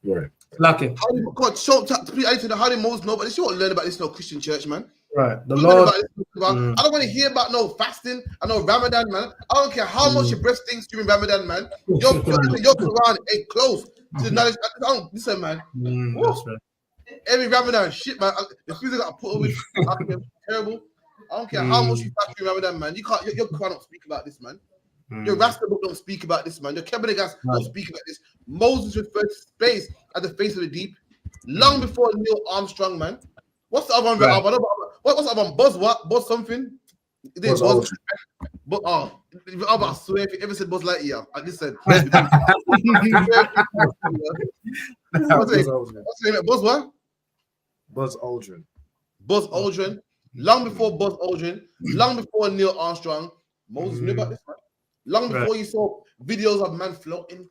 Right. Lucky. How did Moses know about this? You won't learn about this in no Christian church, man. Right. The Lord. I don't want to hear about no fasting. I know Ramadan, man. I don't care how much your breast stinks during Ramadan, man. Your Quran ain't close to the knowledge. Listen, man. That's right. Every Ramadan, shit, man. The food that I put up with is terrible. I don't care how much you fast during Ramadan, man. You can't. Your Quran don't speak about this, man. Your Rasta book don't speak about this, man. Your Kebenegas don't speak about this. Moses referred to space at the face of the deep long before Neil Armstrong, man. What's the other one? Right. What's the other one? Buzz what? Buzz something? Buzz. But I swear, if you ever said Buzz Lightyear, I just said. Buzz what? Buzz Aldrin. Buzz Aldrin. Long before Buzz Aldrin, long before Neil Armstrong, Moses knew about this, man. Long before you saw videos of man floating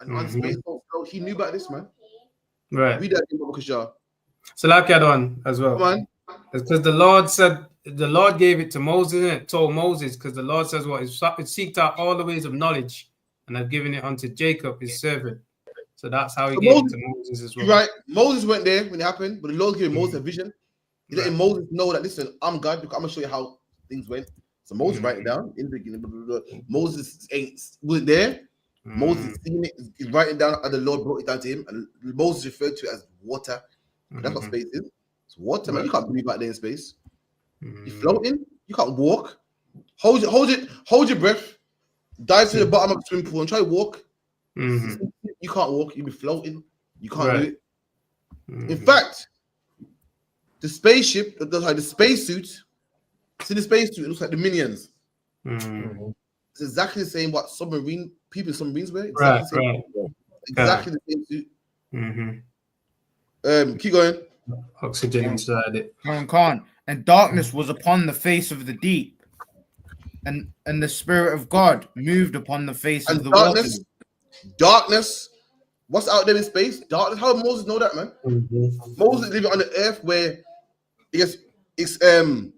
and on space, he knew about this, man. Right. Read that in Babakashah. So like that one as well. Come on. Because the Lord gave it to Moses and it told Moses, because the Lord says what? It seeked out all the ways of knowledge and have given it unto Jacob, his servant. So that's how he gave it to Moses as well. Right. Moses went there when it happened, but the Lord gave Moses a vision. He let Moses know that, listen, I'm God, because I'm going to show you how things went. So Moses write it down in the beginning. Moses wasn't there. Moses is seeing it. He's writing down, and the Lord brought it down to him. And Moses referred to it as water. That's what space is. It's water, man. You can't breathe out there in space. You're floating. You can't walk. hold your breath. Dive to the bottom of the swimming pool and try to walk. You can't walk. You'll be floating. You can't do it. In fact, the spaceship, the spacesuit. See the spacesuit? It looks like the Minions. It's exactly the same what people in submarines wear. Exactly the same suit. Keep going. Oxygen inside it. Can't. And darkness was upon the face of the deep, and the Spirit of God moved upon the face of the waters. Darkness. What's out there in space? Darkness. How did Moses know that, man? Moses living on the earth where it's the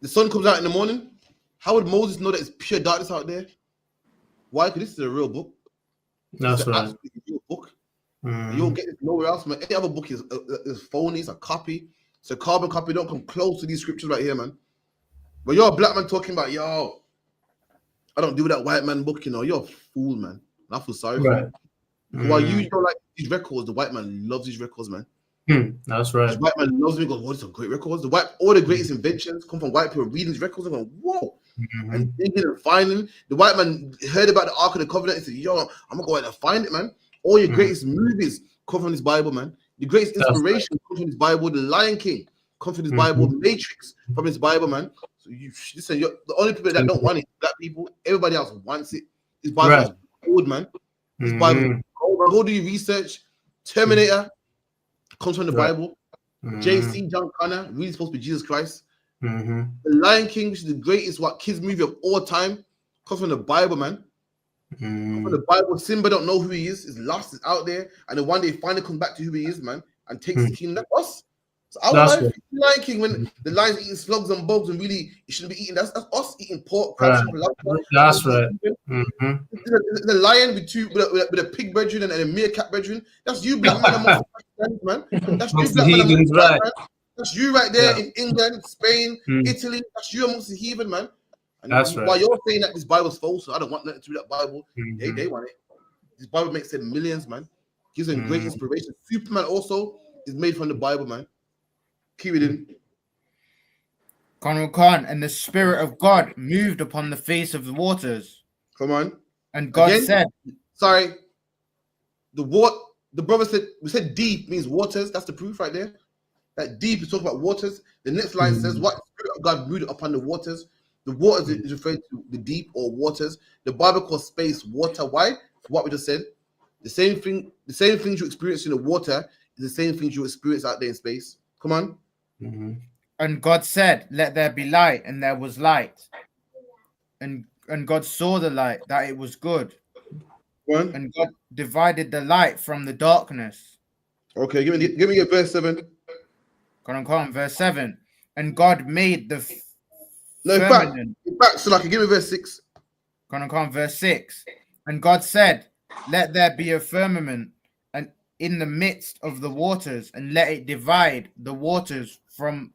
sun comes out in the morning. How would Moses know that it's pure darkness out there? Why? Because this is a real book. That's right. Absolutely real book. You don't get it nowhere else, man. Any other book is phony, it's a copy. It's a carbon copy. Don't come close to these scriptures right here, man. But you're a black man talking about, yo, I don't do that white man book, you know. You're a fool, man. I feel sorry for you. While you don't like these records, the white man loves these records, man. That's right. The white man loves me. Goes, what? Some great records. All the greatest inventions come from white people reading these records and going, whoa, and digging and finding. The white man heard about the Ark of the Covenant and said, yo, I'm gonna go out and find it, man. All your greatest movies come from this Bible, man. The greatest inspiration comes from this Bible. The Lion King comes from this Bible. Matrix from this Bible, man. So you listen. You're the only people that don't want it, black people. Everybody else wants it. This Bible is gold, man. This Bible. Go do your research. Terminator comes from the Bible. JC John Connor really supposed to be Jesus Christ. The Lion King, which is the greatest kids movie of all time, comes from the Bible, man. From the Bible, Simba don't know who he is lost, is out there, and then one day finally comes back to who he is, man, and takes the kingdom. That's us. So our life, the Lion King, when the lion's eating slugs and bugs and really it shouldn't be eating. That's us eating pork. That's right. The lion with a pig brethren and a meerkat brethren. That's you, black man. Man. That's you, black man. Right. That's you right there in England, Spain, Italy. That's you amongst the heathen, man. And that's right. While you're saying that this Bible's false, so I don't want nothing to do with that Bible. They want it. This Bible makes them millions, man. Gives them great inspiration. Superman also is made from the Bible, man. Keep it in. Khan, and the Spirit of God moved upon the face of the waters. Come on. And God said, sorry. The brother said, we said deep means waters. That's the proof right there. That deep is talking about waters. The next line says, what the Spirit of God moved upon the waters. The waters is referring to the deep or waters. The Bible calls space water. Why? For what we just said. The same things you experience in the water is the same things you experience out there in space. Come on. And God said, let there be light, and there was light. And God saw the light, that it was good. And God divided the light from the darkness. Okay, give me your verse 7. Come, verse 7. And God made the in fact, so like, give me verse 6. Come, verse 6. And God said, let there be a firmament and in the midst of the waters, and let it divide the waters from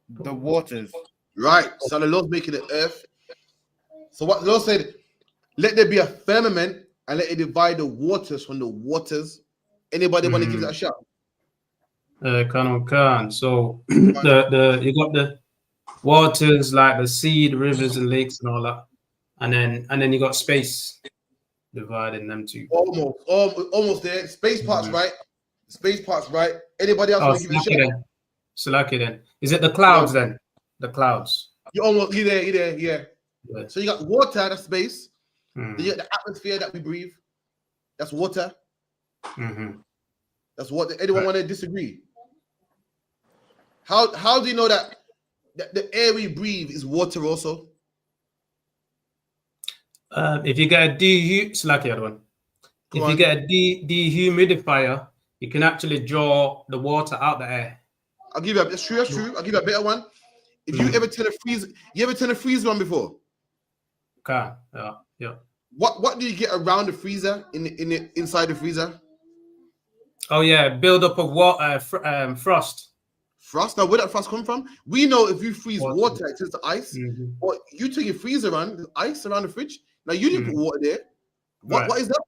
the waters. Right. So the Lord's making the earth. So what the Lord said, let there be a firmament and let it divide the waters from the waters. Anybody want to give that a shot? Can. So you got the waters like the sea, the rivers and lakes and all that, and then you got space dividing them two. Almost there. Space part's right. Space part's right. Anybody else want to give it a shot? Lucky then. Is it the clouds then? The clouds. You're there, yeah. So you got water, that's space. Then you got the atmosphere that we breathe. That's water. That's water. Anyone want to disagree? How do you know that the air we breathe is water also? If you get a dehumidifier, you can actually draw the water out the air. I'll give you that's true. I'll give you a better one. If you ever turn a freezer on before? Okay. Yeah. What do you get around the freezer inside the freezer? Oh yeah, build up of water, frost. Frost. Now where that frost come from? We know if you freeze water, it turns to ice. Or you take your freezer around, there's ice around the fridge. Now you didn't put water there. What is that?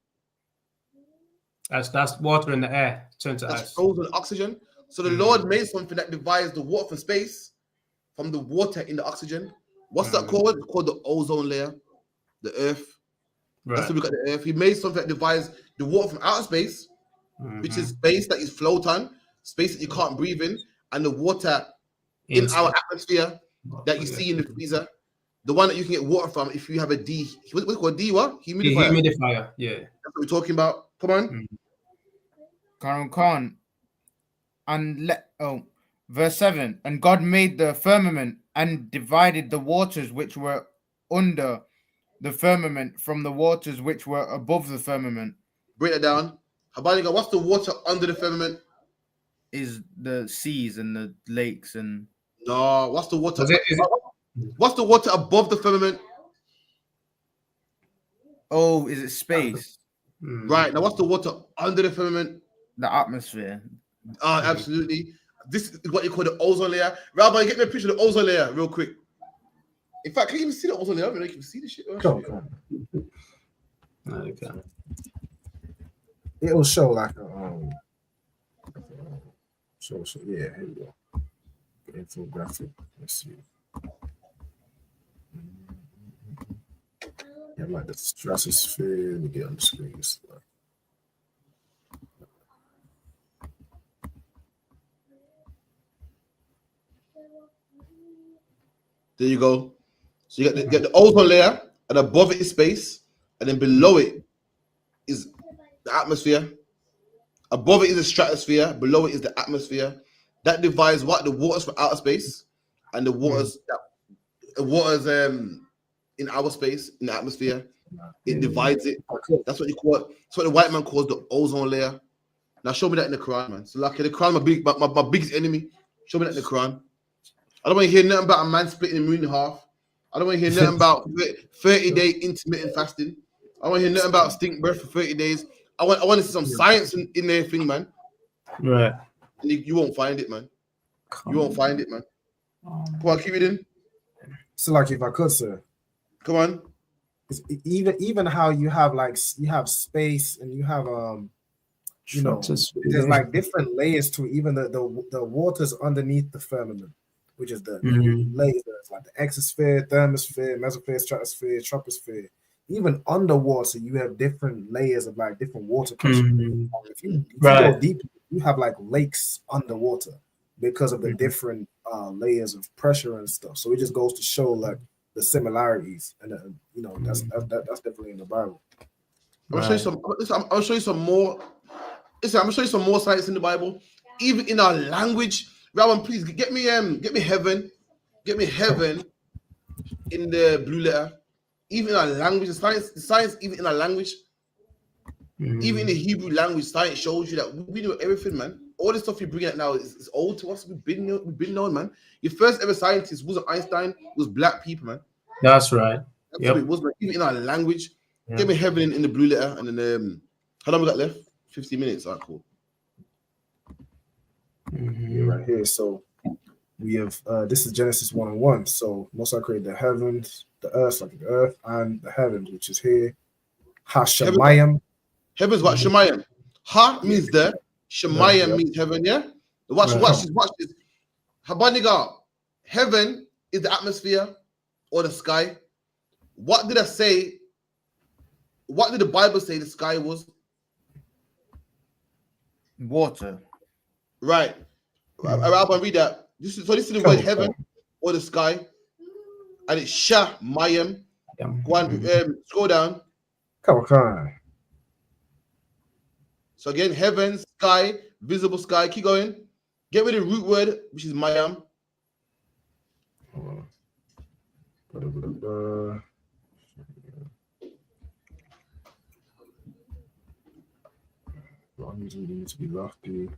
That's water in the air turned to ice. Frozen oxygen. So the Lord made something that divides the water from space from the water in the oxygen. What's that called? It's called the ozone layer, the Earth. That's what we got the Earth. He made something that divides the water from outer space, which is space that is float on, space that you can't breathe in, and the water in our atmosphere that you see in the freezer. The one that you can get water from if you have a what's it called? Humidifier. Humidifier, yeah. That's what we're talking about. Come on. Khan. Verse 7. And God made the firmament and divided the waters which were under the firmament from the waters which were above the firmament. Break that down. Habaniga, what's the water under the firmament? Is the seas and the lakes and no. What's the water? What's the water above the firmament? Oh, is it space? Right. Now, what's the water under the firmament? The atmosphere. Absolutely. This is what you call the ozone layer. Rabbi, get me a picture of the ozone layer real quick. In fact, can you even see the ozone layer? I mean, you can see the shit. Okay. It will show like a so yeah, here we go. Infographic. Let's see. Yeah, like the stratosphere. Let me get on the screen. There you go. So you get the ozone layer, and above it is space, and then below it is the atmosphere. Above it is the stratosphere. Below it is the atmosphere. That divides what the waters from outer space and the waters in our space in the atmosphere. It divides it. That's what you call it. That's what the white man calls the ozone layer. Now show me that in the Quran, man. So like the Quran, my biggest enemy. Show me that in the Quran. I don't want to hear nothing about a man splitting the moon in half. I don't want to hear nothing about 30-day intermittent fasting. I don't want to hear nothing about stink breath for 30 days. I want to see some science in their thing, man. Right. And you won't find it, man. You won't find it, man. Come on, keep it in. So, like, if I could, sir. Come on. It's even how you have space and you have there's like different layers to it. Even the waters underneath the firmament, which is the layers like the exosphere, thermosphere, mesosphere, stratosphere, troposphere. Even underwater, you have different layers of like different water pressure. If you go deep, you have like lakes underwater because of the different layers of pressure and stuff. So it just goes to show like the similarities, and that's definitely in the Bible. I'm gonna show you some more. Listen, I'm gonna show you some more science in the Bible, even in our language. Rabban, please get me heaven in the blue letter. Even in our language, the science, even in our language, even in the Hebrew language, science shows you that we know everything, man. All the stuff you bring out now is old to us. We've been known, man. Your first ever scientist wasn't Einstein; it was black people, man. That's right. That's what it was, man. Even in our language, get me heaven in the blue letter, and then how long we got left? 15 minutes. All right, cool. Yeah, right here. So we have this is Genesis 1:1. So Most High created the heavens, the earth, like the earth, and the heavens, which is here. Hashemayim. Heavens, what? Shemayim. Ha means there. Shemayim means heaven, yeah? Watch this. Habaniga, heaven is the atmosphere or the sky. What did I say? What did the Bible say the sky was? Water. Right. I'll read that. This is the word heaven or the sky. And it's Shemayim. Go on, scroll down. Come on. So again, heaven, sky, visible sky. Keep going. Get rid of the root word, which is Mayam. Usually need to be lofty. You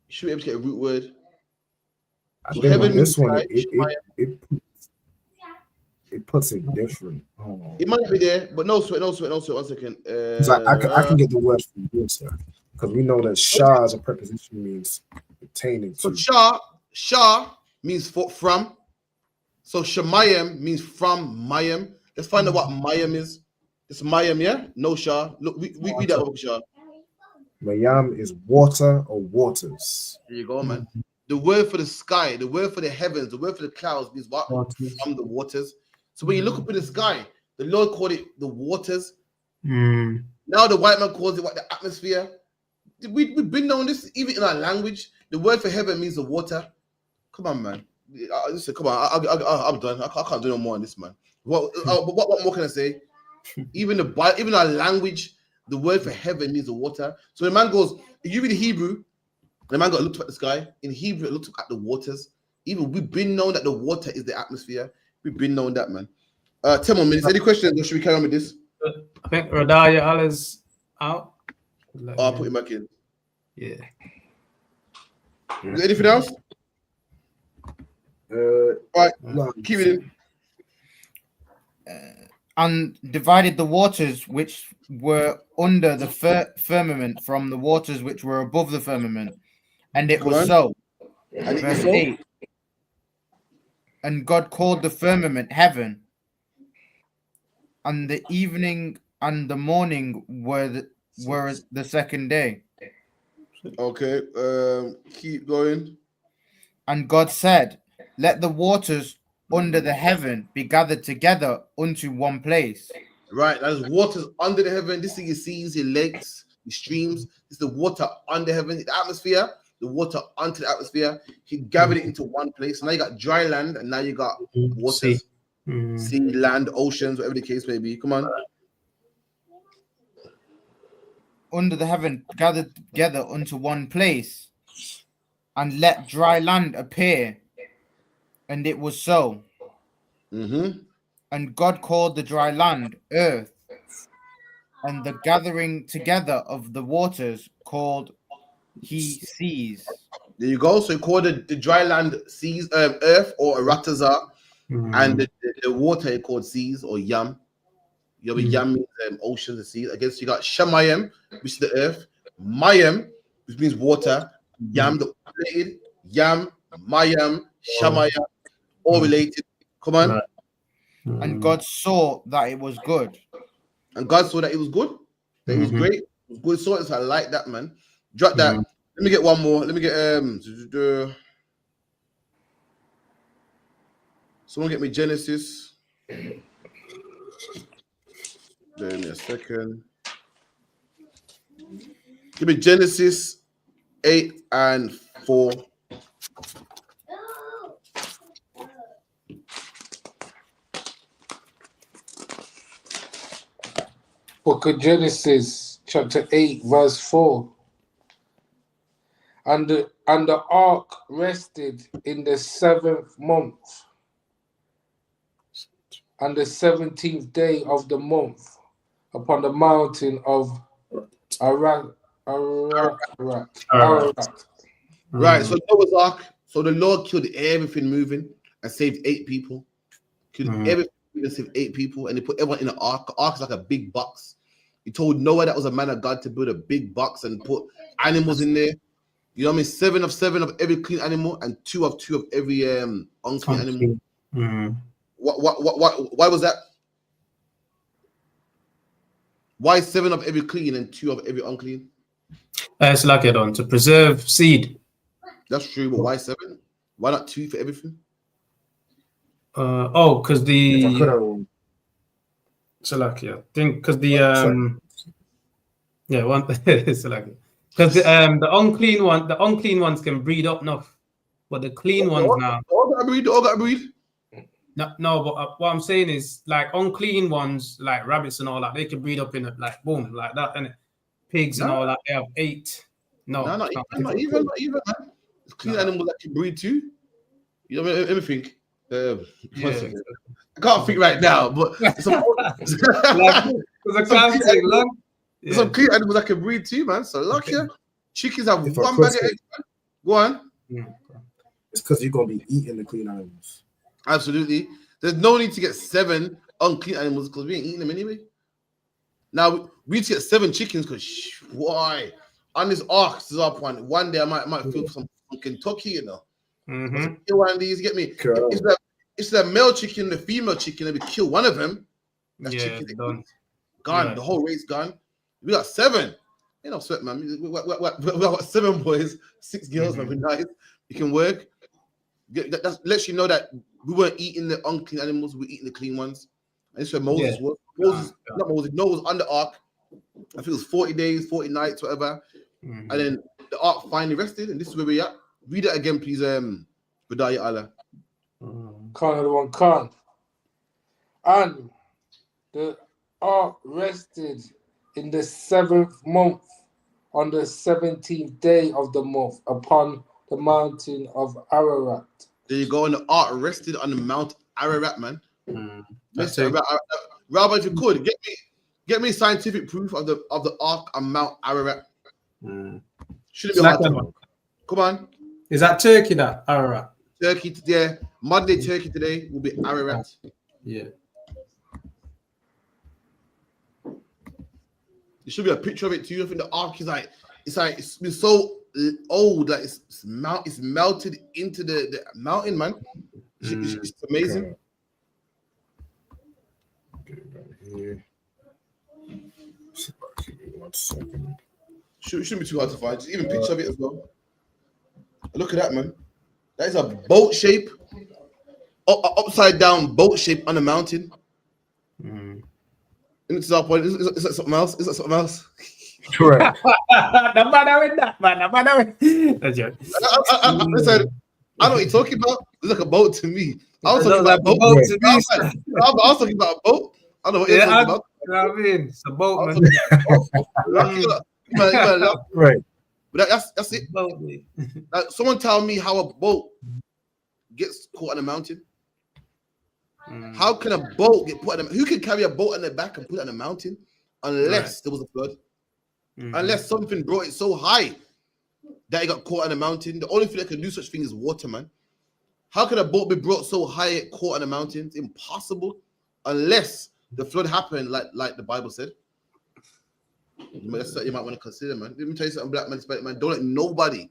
should be able to get a root word. I think on this one, it puts it different. It might be there, but no sweat. 1 second. I can get the word from here, sir, because we know that Shah as a preposition means pertaining to. So Shah means from. So Shemayim means from Mayim. Let's find out what Mayim is. It's Mayim, yeah? No Shah. Look, we read that over Shah. Mayam is water or waters. There you go, man. the word for the sky, the word for the heavens, the word for the clouds means what? Waters. From the waters. So when you look up in the sky, the Lord called it the waters. Mm. Now the white man calls it what? The atmosphere. We've been knowing this even in our language. The word for heaven means the water. Come on, man. Listen, come on. I'm done. I can't do no more on this, man. What more can I say? Even our language, the word for heaven means the water. So the man goes, if you read Hebrew, the man looked up at the sky. In Hebrew, it looked up at the waters. Even we've been known that the water is the atmosphere. We've been known that, man. 10 more minutes. Any questions, or should we carry on with this? I think Radaya Allah's out. I'll put him back in. Yeah. Anything else? All right, keep it in. And divided the waters which were under the firmament from the waters which were above the firmament. And it was so. Verse 8. And God called the firmament heaven, and the evening and the morning were the second day. Okay, keep going. And God said, let the waters under the heaven be gathered together unto one place. Right, that is waters under the heaven. This thing you see, your lakes, your streams. It's the water under heaven, the atmosphere, the water onto the atmosphere. He gathered it into one place. Now you got dry land, and now you got waters, sea, land, oceans, whatever the case may be. Come on. Under the heaven gathered together unto one place, and let dry land appear. And it was so. And God called the dry land earth, and the gathering together of the waters called he seas. There you go. So he called the dry land seas, earth, or Aratazar, and the water he called seas or yam. You have yam means oceans and seas. I guess you got Shamayim, which is the earth, Mayim, which means water, yam, the related, yam, Mayam, Shamayim, all related. Come on. And God saw that it was good. And God saw that it was good. That it was great. It was good. So I like that, man. Drop that. Let me get one more. Let me get someone get me Genesis. Give me a second. Give me Genesis 8 and 4. Book of Genesis, chapter 8, verse 4. And the ark rested in the 7th month, and the 17th day of the month, upon the mountain of Ararat. Right, so Noah's Ark. So the Lord killed everything moving and saved 8 people. Killed everything and saved 8 people, and they put everyone in an ark. The ark is like a big box. He told Noah that was a man of God to build a big box and put animals in there. You know what I mean? 7 of 7 of every clean animal and 2 of 2 of every unclean animal. Why was that? Why 7 of every clean and 2 of every unclean? It's like it on to preserve seed. That's true, but why 7? Why not 2 for everything? Because the so like I think because the one it's like because the unclean ones can breed up enough, but the clean ones now. All got breed. No, but what I'm saying is like unclean ones, like rabbits and all that, they can breed up in it, like boom, like that, and pigs and all that. They have 8. No, not even, man. It's clean animals that can breed too. You know, let me think. I can't think right now, but some clean animals that can breed too, man. So lucky, chickens have one bag of eggs. Go on. It's because you're gonna be eating the clean animals. Absolutely. There's no need to get 7 unclean animals because we ain't eating them anyway. Now we need to get 7 chickens because why? On this ark, this is our point. One day I might feel some from Kentucky, you know. Kill one of these, get me. It's the male chicken, the female chicken, and we kill one of them. That's chicken gone. The whole race gone. We got 7. You know, sweat, man. We got 7 boys, 6 girls, man. We're nice. You can work. That lets you know that we weren't eating the unclean animals, we were eating the clean ones. And this is where Moses was. Not Moses, Noah was on the ark. I think it was 40 days, 40 nights, whatever. And then the ark finally rested, and this is where we're at. Read it again, please, Badaya Allah. Khan. And the ark rested in the 7th month, on the 17th day of the month, upon the mountain of Ararat. There you go, and the ark rested on the Mount Ararat, man. Rabbi, if you could get me scientific proof of the ark on Mount Ararat. Shouldn't be hard to. Come on. Is that Turkey, that Ararat? Turkey today, Monday Turkey today will be Ararat. Yeah. There should be a picture of it too. I think the ark is it's been so old, like it's melted into the mountain, man. It's amazing. Here. 1 second. Shouldn't be too hard to find. Just even a picture of it as well. Look at that, man. That is a boat shape, upside down boat shape on the mountain. And it's our point. Is that something else? Is that something else? Correct. No matter with that, man. No matter with. Listen, I know what you're talking about. It's like a boat to me. I was talking about a boat. I was talking about a boat. I don't know what you're talking about. You know what I mean? It's a boat, man. Right. But that's it. Like, someone tell me how a boat gets caught on a mountain. How can a boat get put on who can carry a boat on their back and put it on a mountain unless there was a flood? Unless something brought it so high that it got caught on a mountain. The only thing that can do such thing is water, man. How can a boat be brought so high it caught on a mountain? It's impossible unless the flood happened like the Bible said. That's what you might want to consider, man. Let me tell you something, black man, man. Don't let nobody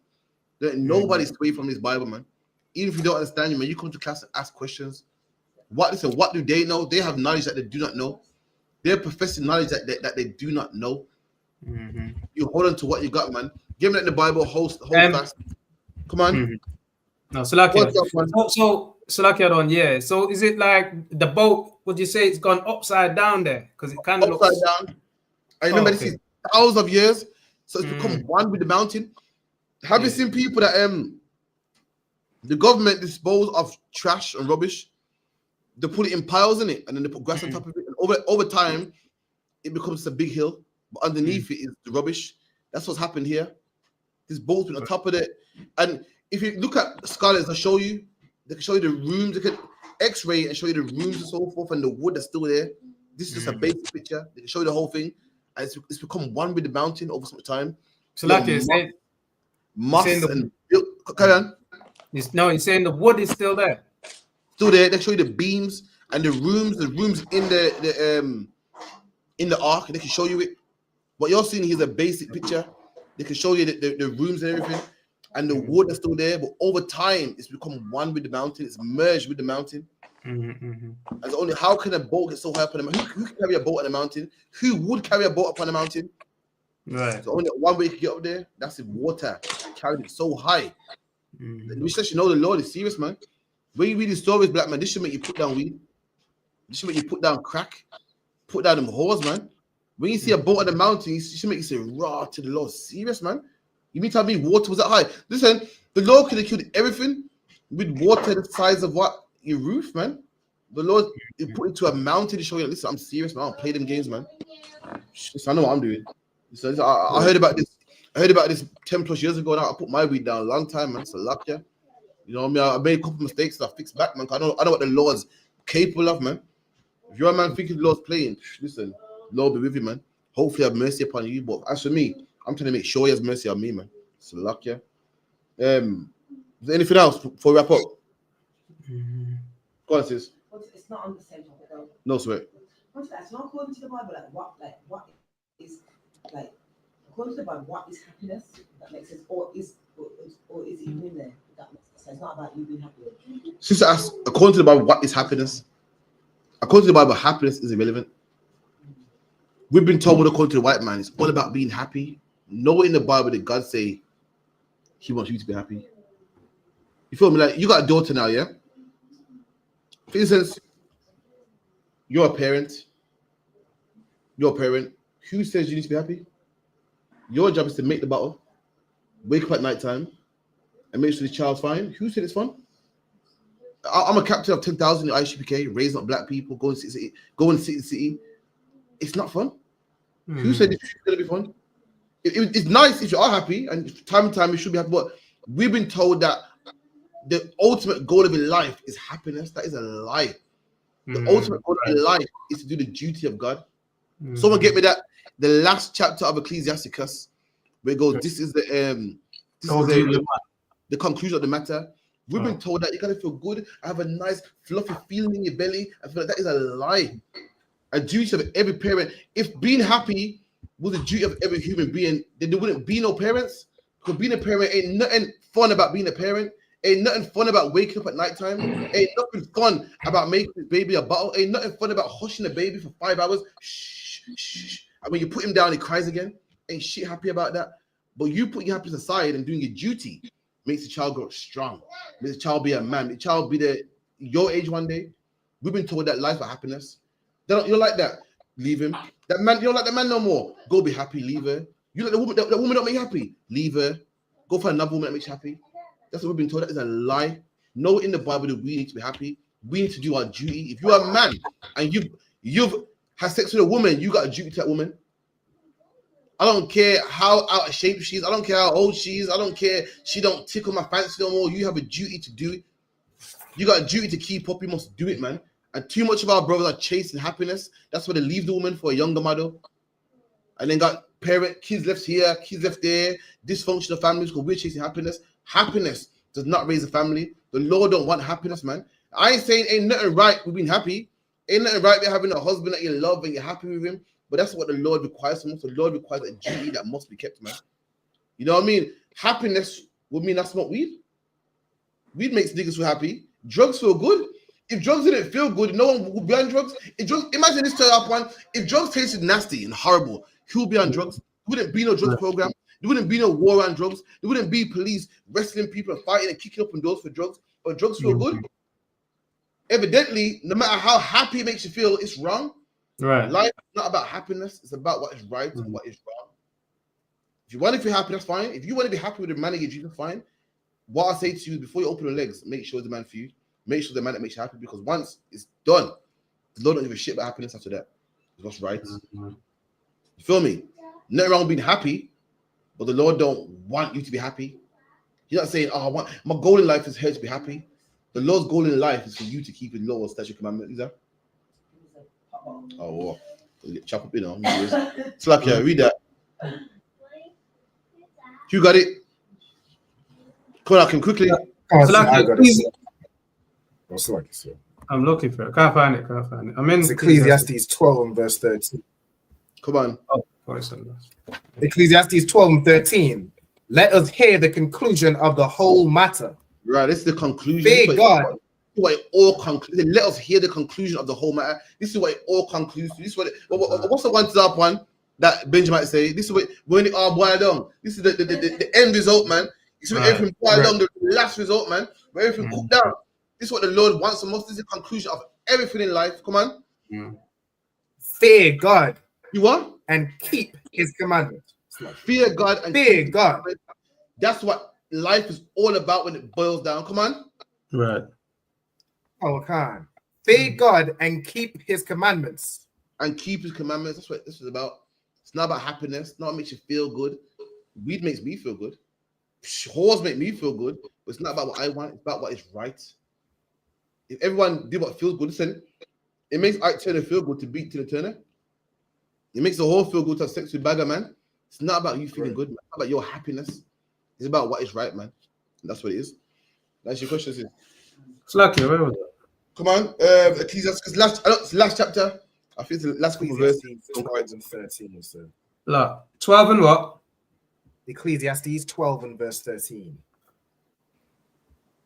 sway from this Bible, man. Even if you don't understand, man, you come to class and ask questions. What do they know? They have knowledge that they do not know. They're professing knowledge that they do not know. You hold on to what you got, man. Give me the Bible, hold fast. Come on. No, Salakia. So Salakia, yeah. So is it like the boat? Would you say it's gone upside down there? Because it kind of looks upside down. I remember this is thousands of years, so it's become one with the mountain. Have you seen people that the government dispose of trash and rubbish? They put it in piles in it, and then they put grass on top of it. And over time, it becomes a big hill, but underneath it is the rubbish. That's what's happened here. This boat's been on top of it, and if you look at scholars, they can show you the rooms. They can X-ray and show you the rooms and so forth, and the wood that's still there. This is just a basic picture. They can show you the whole thing, and it's become one with the mountain over some time. So like you're saying, carry on. He's saying the wood is still there. Still there. They show you the beams and the rooms in the ark. They can show you it. What you're seeing here is a basic picture. They can show you the rooms and everything, and the wood is still there. But over time, it's become one with the mountain. It's merged with the mountain. And only how can a boat get so high up on the mountain? Who can carry a boat on a mountain? Who would carry a boat up on a mountain? Right. So only one way you can get up there. That's if water carried it so high. Which lets you know the Lord is serious, man. When you read the stories, black man, this should make you put down weed. This should make you put down crack. Put down them whores, man. When you see a boat on the mountain, it should make you say, raw to the Lord. Serious, man. You mean to tell me water was that high? Listen, the Lord could have killed everything with water the size of what? Your roof, man. The Lord put it to a mountain to show you, listen, I'm serious, man. I don't play them games, man. Listen, I know what I'm doing. So I heard about this. I heard about this 10 plus years ago. Now I put my weed down a long time, man. It's a luck, yeah. You know what I mean? I made a couple mistakes that I fixed back, man. I know what the Lord's capable of, man. If you're a man thinking the Lord's playing, listen, Lord be with you, man. Hopefully have mercy upon you. But as for me, I'm trying to make sure he has mercy on me, man. It's a luck, yeah. Is there anything else before we wrap up? Go on, sis. It's not on the same topic though. No sweat. It's not according to the Bible, what is according to the Bible, what is happiness? That makes sense. Or is it even in there? That makes sense. It's not about you being happy. Sister asks, according to the Bible, what is happiness? According to the Bible, happiness is irrelevant. We've been told, according to the white man, it's all about being happy. nowhere in the Bible did God say he wants you to be happy. You feel me? Like, you got a daughter now, yeah? For instance, you're a parent. Who says you need to be happy? Your job is to make the bottle, wake up at night time, and make sure the child's fine. Who said it's fun? I'm a captain of 10,000 in ISUPK, raising up black people, going city to city. It's not fun. Who said it's going to be fun? It's nice if you are happy, and time and time you should be happy, but we've been told that the ultimate goal of your life is happiness. That is a lie. The ultimate goal of your life is to do the duty of God. Someone get me that the last chapter of Ecclesiasticus, where it goes, this is the conclusion of the matter. We've been told that you gotta feel good, have a nice fluffy feeling in your belly. I feel like that is a lie. A duty of every parent. If being happy was the duty of every human being, then there wouldn't be no parents. Because being a parent ain't nothing fun about being a parent. Ain't nothing fun about waking up at nighttime. Ain't nothing fun about making the baby a bottle. Ain't nothing fun about hushing the baby for 5 hours. Shh, shh. And when you put him down, he cries again. Ain't shit happy about that. But you put your happiness aside and doing your duty makes the child grow strong. Makes the child be a man. The child be your age one day. We've been told that life for happiness. You're like that. Leave him. That man, you don't like that man no more. Go be happy. Leave her. You like the woman. That woman don't make you happy. Leave her. Go find another woman that makes you happy. That's what we've been told. That is a lie. No, in the Bible that we need to be happy. We need to do our duty. If you are a man and you've had sex with a woman, you got a duty to that woman. I don't care how out of shape she is. I don't care how old she is. I don't care she don't tickle my fancy no more. You have a duty to do it. You got a duty to keep up. You must do it, man. And too much of our brothers are chasing happiness. That's why they leave the woman for a younger model. And then got kids left here, kids left there, dysfunctional families because we're chasing happiness. Happiness does not raise a family. The Lord don't want happiness, man. I ain't saying ain't nothing right with being happy. Ain't nothing right with having a husband that you love and you're happy with him. But that's what the Lord requires from us. The Lord requires a duty that must be kept, man. You know what I mean? Happiness would mean I smoke weed. Weed makes niggas feel happy. Drugs feel good. If drugs didn't feel good, no one would be on drugs. Imagine this turn up one. If drugs tasted nasty and horrible, who would be on drugs? There wouldn't be no drugs program. There wouldn't be no war on drugs. There wouldn't be police wrestling people and fighting and kicking up on doors for drugs. But drugs feel good. Evidently, no matter how happy it makes you feel, it's wrong. Right. Life is not about happiness. It's about what is right and what is wrong. If you want to be happy, that's fine. If you want to be happy with the man that you that's fine. What I say to you before you open your legs, make sure it's the man for you. Make sure the man that makes you happy, because once it's done, the Lord don't give a shit about happiness after that. It's what's right. You feel me? Nothing wrong with being happy, but the Lord don't want you to be happy. He's not saying, oh, my goal in life is here to be happy. The Lord's goal in life is for you to keep His law, statute, commandment. Is that? Oh, well, chop up, you know. It's like, yeah, read that. You got it? Come on, I can quickly. I'm looking for it. Can't find it. I'm in Ecclesiastes 12 and verse 13. Come on. Ecclesiastes 12 and 13. Let us hear the conclusion of the whole matter. Right, this is the conclusion. Fear God. This is what it all concludes. Let us hear the conclusion of the whole matter. This is what it all concludes. This is what what's the one that Benjamin might say? This is what when it all boiled down. This is the end result, man. This is when everything boiled down, the last result, man. When everything cooked down. This is what the Lord wants from us. This is the conclusion of everything in life. Come on. Fear God. You what? And keep His commandments. Fear God and fear God. That's what life is all about when it boils down. Come on. Right. Oh, come. Fear God and keep His commandments. And keep His commandments. That's what this is about. It's not about happiness. It's not what makes you feel good. Weed makes me feel good. Whores make me feel good. But it's not about what I want. It's about what is right. If everyone did what feels good, listen, it makes Ike Turner feel good to beat Tina Turner. It makes the whole feel good to have sex with Bagger, man. It's not about you feeling good, man. It's about your happiness. It's about what is right, man. And that's what it is. That's your question, sis. Slacky, where was that? Come on. Ecclesiastes, last chapter. I think it's the last couple of verses. 12 and 13 so. Look, 12 and what? Ecclesiastes 12 and verse 13.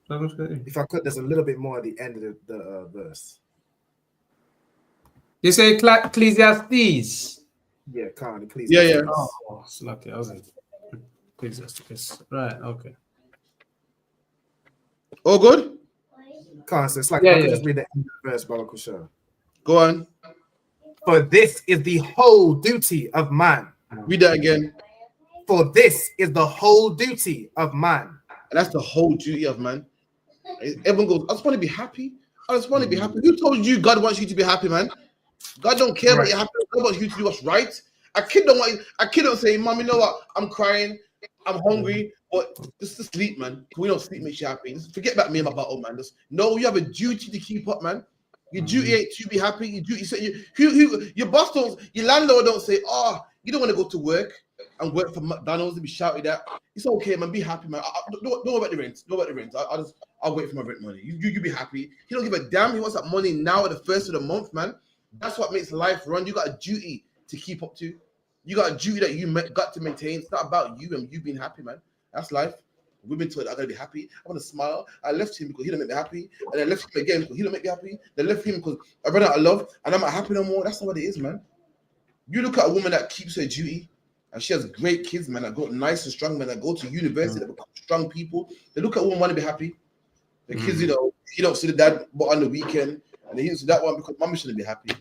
If I could, there's a little bit more at the end of the verse. You say Ecclesiastes Yeah, Khan, please. Yeah. Oh, Slacky, I wasn't. Ecclesiasticus. Right, okay. All good? Khan, so it's like, Yeah, I could just read the end of the verse, Baba Kushar. Go on. For this is the whole duty of man. Read that again. For this is the whole duty of man. And that's the whole duty of man. Everyone goes, I just want to be happy. I just want to be happy. Who told you God wants you to be happy, man? God don't care about your happiness. God wants you to do what's right. A kid don't say, Mom, you know what? I'm crying. I'm hungry. But just to sleep, man. We don't sleep makes you happy. Just forget about me and my battle, man. No, you have a duty to keep up, man. Your duty ain't to be happy. Your duty, your boss don't, your landlord don't say, oh, you don't want to go to work and work for McDonald's and be shouted at. It's okay, man. Be happy, man. Don't worry about the rent. Don't worry about the rent. I'll wait for my rent money. You be happy. He don't give a damn. He wants that money now at the first of the month, man. That's what makes life run. You got a duty to keep up to. You got a duty that you got to maintain. It's not about you and you being happy, man. That's life. Women told I gotta be happy. I want to smile. I left him because he don't make me happy, and I left him again because he don't make me happy. Then left him because I ran out of love and I'm not happy no more. That's not what it is, man. You look at a woman that keeps her duty, and she has great kids, man. That got nice and strong, man. That go to university, that become strong people. They look at a woman want to be happy. The kids, you know, he don't see the dad but on the weekend, and he see that one because mommy shouldn't be happy.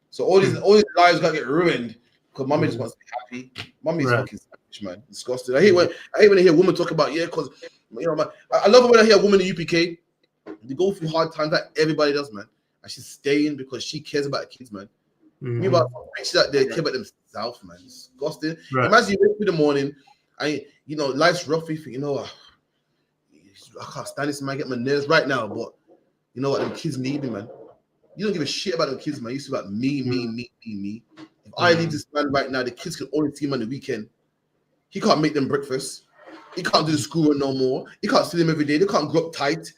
So all these lives gotta get ruined because mommy just wants to be happy. Mommy's fucking selfish, man. Disgusting. I hate when I hear women talk about because you know, man, I love it when I hear a woman in UPK. They go through hard times like everybody does, man. And she's staying because she cares about her kids, man. Meanwhile, bitches out there care about themselves, man. It's disgusting. Imagine you wake up in the morning and you know life's rough. You think, you know, I can't stand this, man. Get my nerves right now, but you know what? Them kids need me, man. You don't give a shit about them kids, man. You see about me. If I leave this man right now, the kids can only see him on the weekend. He can't make them breakfast. He can't do the school run no more. He can't see them every day. They can't grow up tight.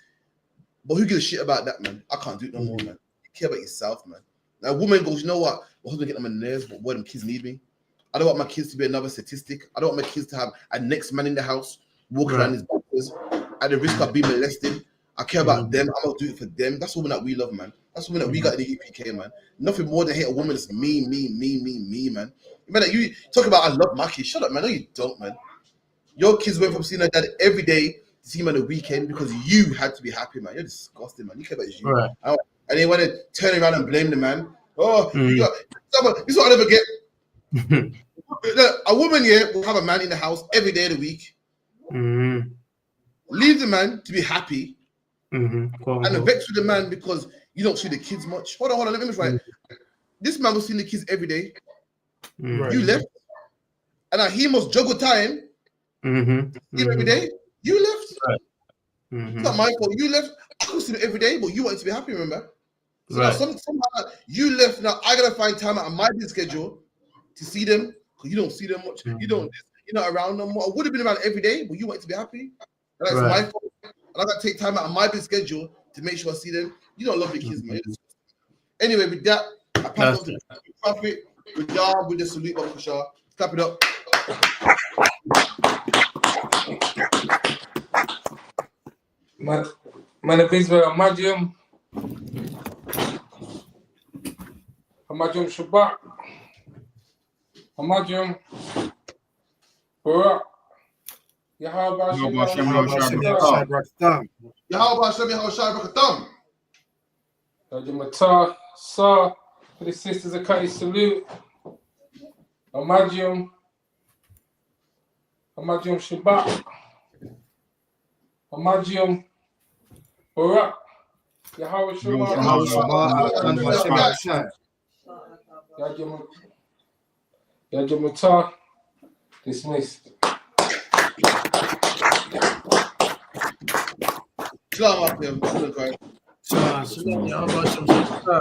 But who gives a shit about that, man? I can't do it no more, man. You care about yourself, man. Now, a woman goes, you know what? My husband get on my nerves, but why them kids need me? I don't want my kids to be another statistic. I don't want my kids to have a next man in the house walking around his boxes at the risk of being molested. I care about them. I'm gonna do it for them. That's the woman that we love, man. That's the woman that we got in the UPK, man. Nothing more than hate a woman that's me, man. You talk about I love my kids. Shut up, man. No, you don't, man. Your kids went from seeing their dad every day to see him on the weekend because you had to be happy, man. You're disgusting, man. You care about you. Right. And they want to turn around and blame the man. Oh, this is what I never get. A woman here will have a man in the house every day of the week. Leave the man to be happy. And vex with the man because you don't see the kids much. Hold on. Let me try. This man was seeing the kids every day. You left. And he must juggle time. Every day. You left. It's not my fault. You left. I could see them every day, but you wanted to be happy, remember? So now somehow you left. Now I gotta find time out of my busy schedule to see them because you don't see them much. You're not around no more. I would have been around every day, but you wanted to be happy. That's my fault. And I gotta take time out of my busy schedule to make sure I see them. You don't love the kids, man. Anyway, with that, I pass on to the Prophet. With y'all, with the salute, Baba Kushar. Clap it up. Man of Israel, Amadium Shabbat, Amadium Barak, Yahweh Hashem Yahweh Hashem. Matah, Sa, for the sisters of Kati salute, Amadium Shabbat, Amadium Barak, Yahweh Matah, dismissed. Shalom, Shalom.